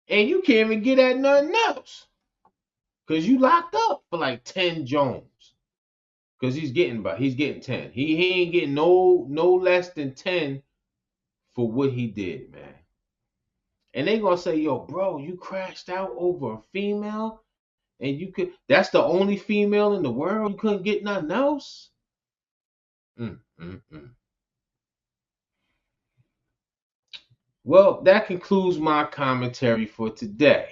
[SPEAKER 1] And you can't even get at nothing else. Because you locked up for like 10 Jones. Because he's getting 10. He ain't getting no less than 10 for what he did, man. And they gonna say, yo, bro, you crashed out over a female and that's the only female in the world, you couldn't get nothing else? Well, that concludes my commentary for today.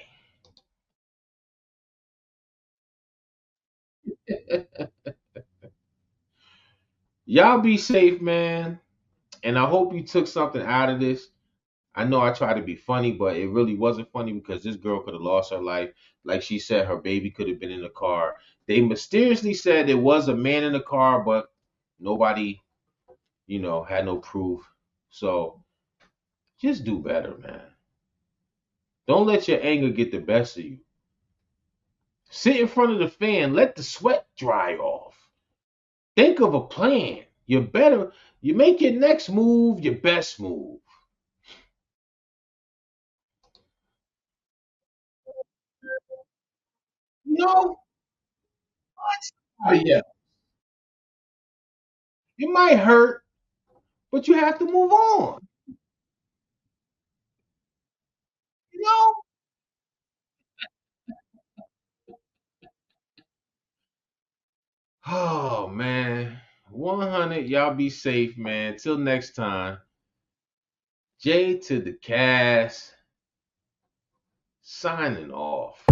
[SPEAKER 1] Y'all be safe, man. And I hope you took something out of this. I know I tried to be funny, but it really wasn't funny because this girl could have lost her life. Like she said, her baby could have been in the car. They mysteriously said there was a man in the car, but nobody, had no proof. So just do better, man. Don't let your anger get the best of you. Sit in front of the fan. Let the sweat dry off. Think of a plan. You make your next move your best move. Yeah. It might hurt, but you have to move on. You know? Oh, man. 100. Y'all be safe, man. Till next time. J to the cast. Signing off.